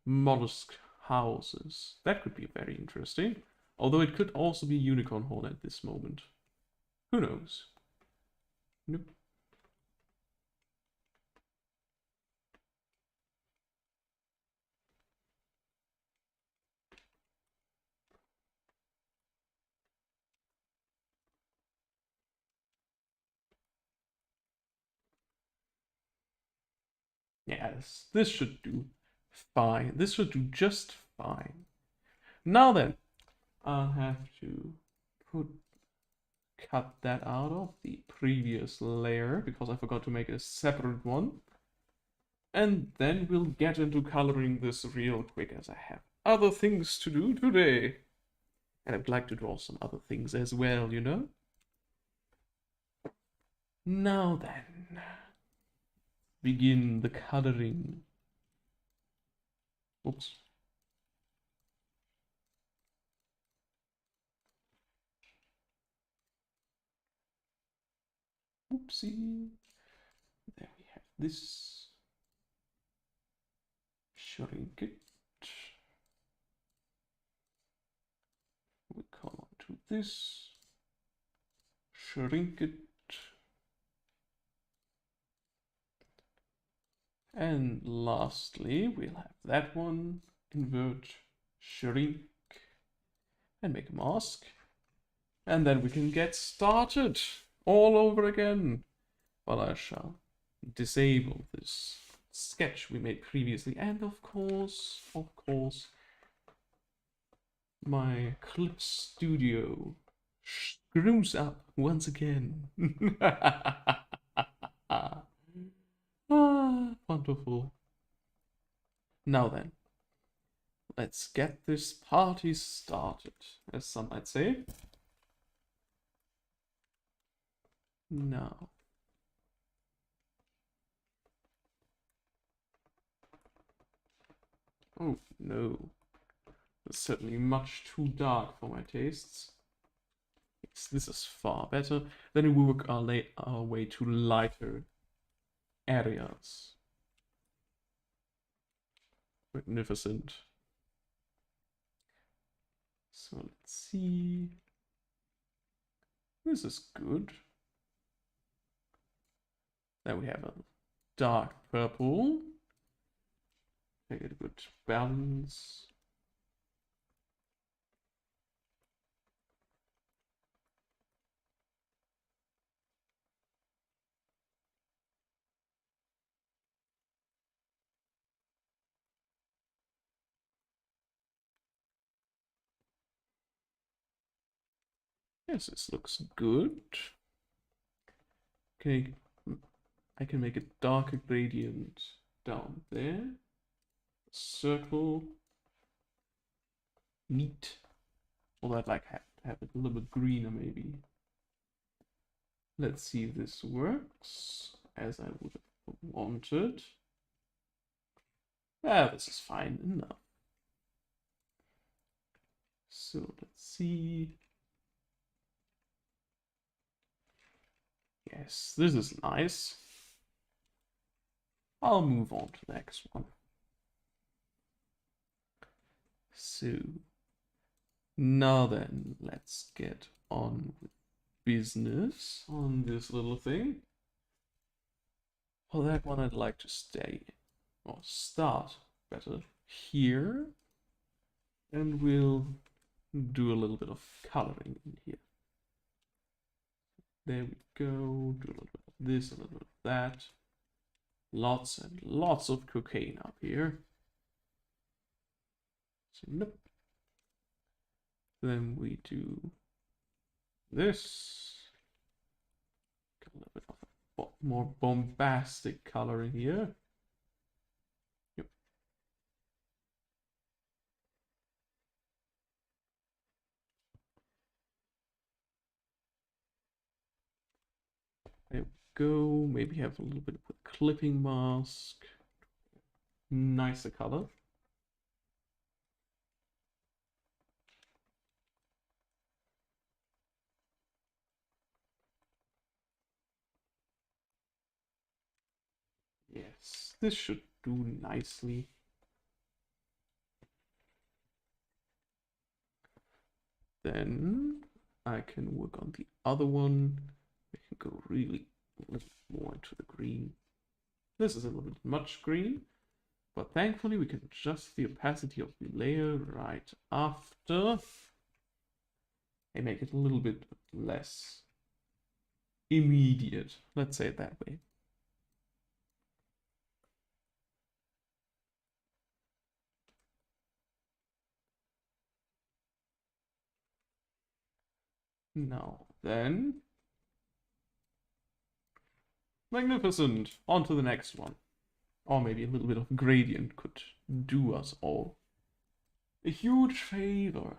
mollusk houses. That could be very interesting. Although it could also be unicorn horn at this moment. Who knows? Nope. Yes, this should do fine. This should do just fine. Now then, I'll have to cut that out of the previous layer because I forgot to make a separate one. And then we'll get into coloring this real quick as I have other things to do today. And I'd like to draw some other things as well, you know? Now then, begin the coloring. Oops. Oopsie. There we have this. Shrink it. We come on to this. Shrink it. And lastly, we'll have that one. Invert, shrink. and make a mask. And then we can get started all over again. But I shall disable this sketch we made previously. And of course, my Clip Studio screws up once again. Ah, wonderful. Now then, let's get this party started, as some might say. Now. Oh no. It's certainly much too dark for my tastes. Yes, this is far better. Then we work our way to lighter areas. Magnificent. So let's see. This is good. Then we have a dark purple. Make it a good balance. Yes, this looks good. Okay, I can make a darker gradient down there. Circle. Neat. Although I'd like to have it a little bit greener maybe. Let's see if this works as I would have wanted. Ah, this is fine enough. So let's see. Yes, this is nice. I'll move on to the next one. So now then, let's get on with business on this little thing. For that one, I'd like to stay, or start better, here. And we'll do a little bit of coloring in here. There we go. Do a little bit of this, a little bit of that. Lots and lots of cocaine up here. So nope. Then we do this. Got a little bit of a more bombastic color in here. Yep. There we go. Maybe have a little bit of a clipping mask. Nicer color. Yes, this should do nicely. Then I can work on the other one. I can go really a little more into the green. This is a little bit much green, but thankfully we can adjust the opacity of the layer right after and make it a little bit less immediate. Let's say it that way. Now then, magnificent. On to the next one. Or maybe a little bit of gradient could do us all a huge favor.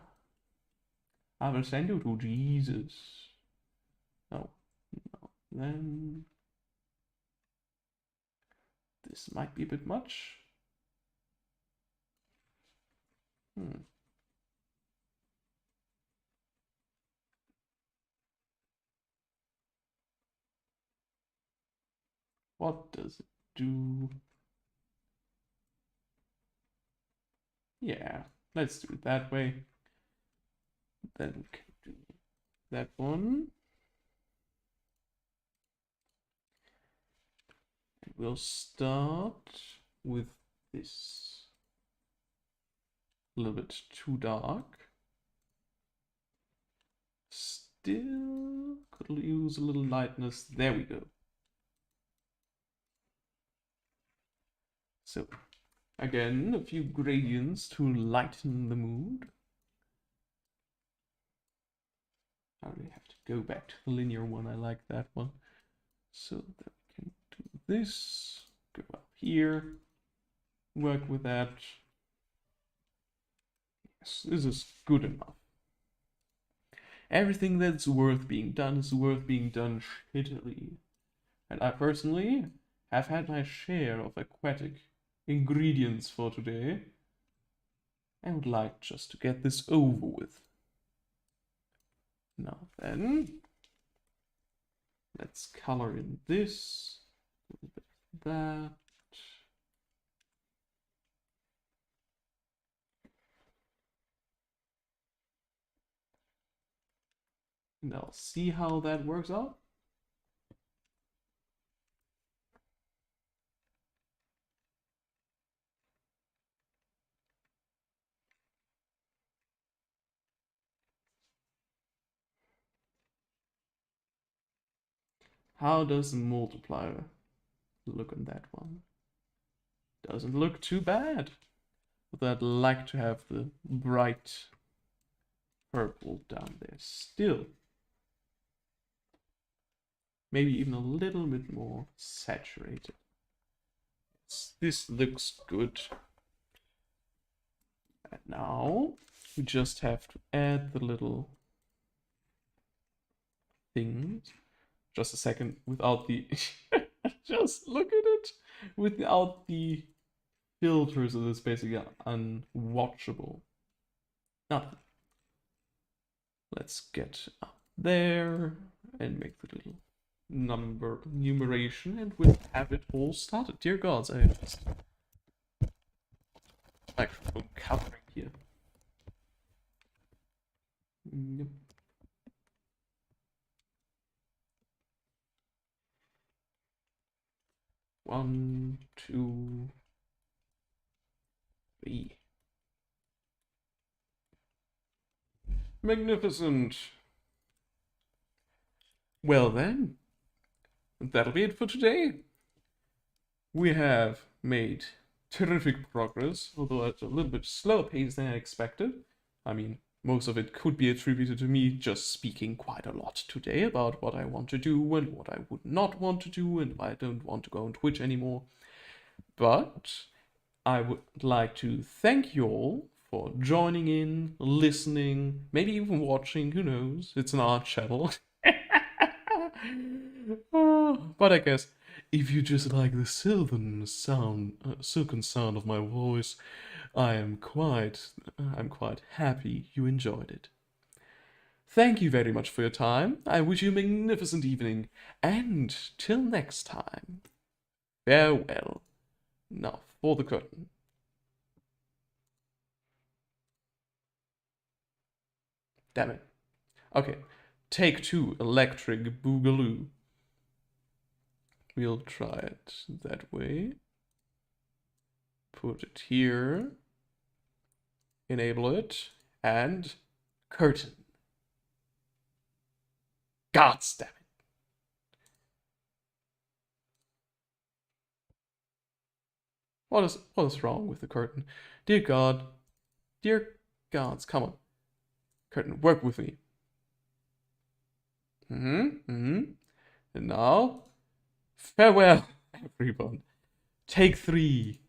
I will send you to Jesus. No, no. Then this might be a bit much. What does it do? Yeah, let's do it that way. Then we can do that one. And we'll start with this. A little bit too dark. still could use a little lightness. There we go. So, again, a few gradients to lighten the mood. I really have to go back to the linear one. I like that one. So that we can do this. Go up here. Work with that. Yes, this is good enough. Everything that's worth being done is worth being done shittily. And I personally have had my share of aquatic ingredients for today. I would like just to get this over with. Now then, let's color in this, a little bit of that. And I'll see how that works out. How does the multiplier look on that one? Doesn't look too bad. But I'd like to have the bright purple down there still. Maybe even a little bit more saturated. This looks good. And now we just have to add the little things. Just a second, without the just look at it. Without the filters, it is basically unwatchable. Nothing. Let's get up there and make the little number numeration, and we'll have it all started. Dear gods, I have just microphone covering here. Yep. One, two, three. Magnificent. Well then, that'll be it for today. We have made terrific progress, although at a little bit slower pace than I expected. I mean, most of it could be attributed to me just speaking quite a lot today about what I want to do and what I would not want to do and why I don't want to go on Twitch anymore. But I would like to thank you all for joining in, listening, maybe even watching, who knows, it's an art channel. But I guess if you just like the silken sound of my voice, I'm quite happy you enjoyed it. Thank you very much for your time. I wish you a magnificent evening, and till next time, farewell. Now for the curtain. Damn it. Okay, take 2, electric boogaloo. We'll try it that way. Put it here. Enable it. And curtain. God damn it. What is wrong with the curtain? Dear God. Dear gods, come on. Curtain, work with me. And now, farewell, everyone. Take 3.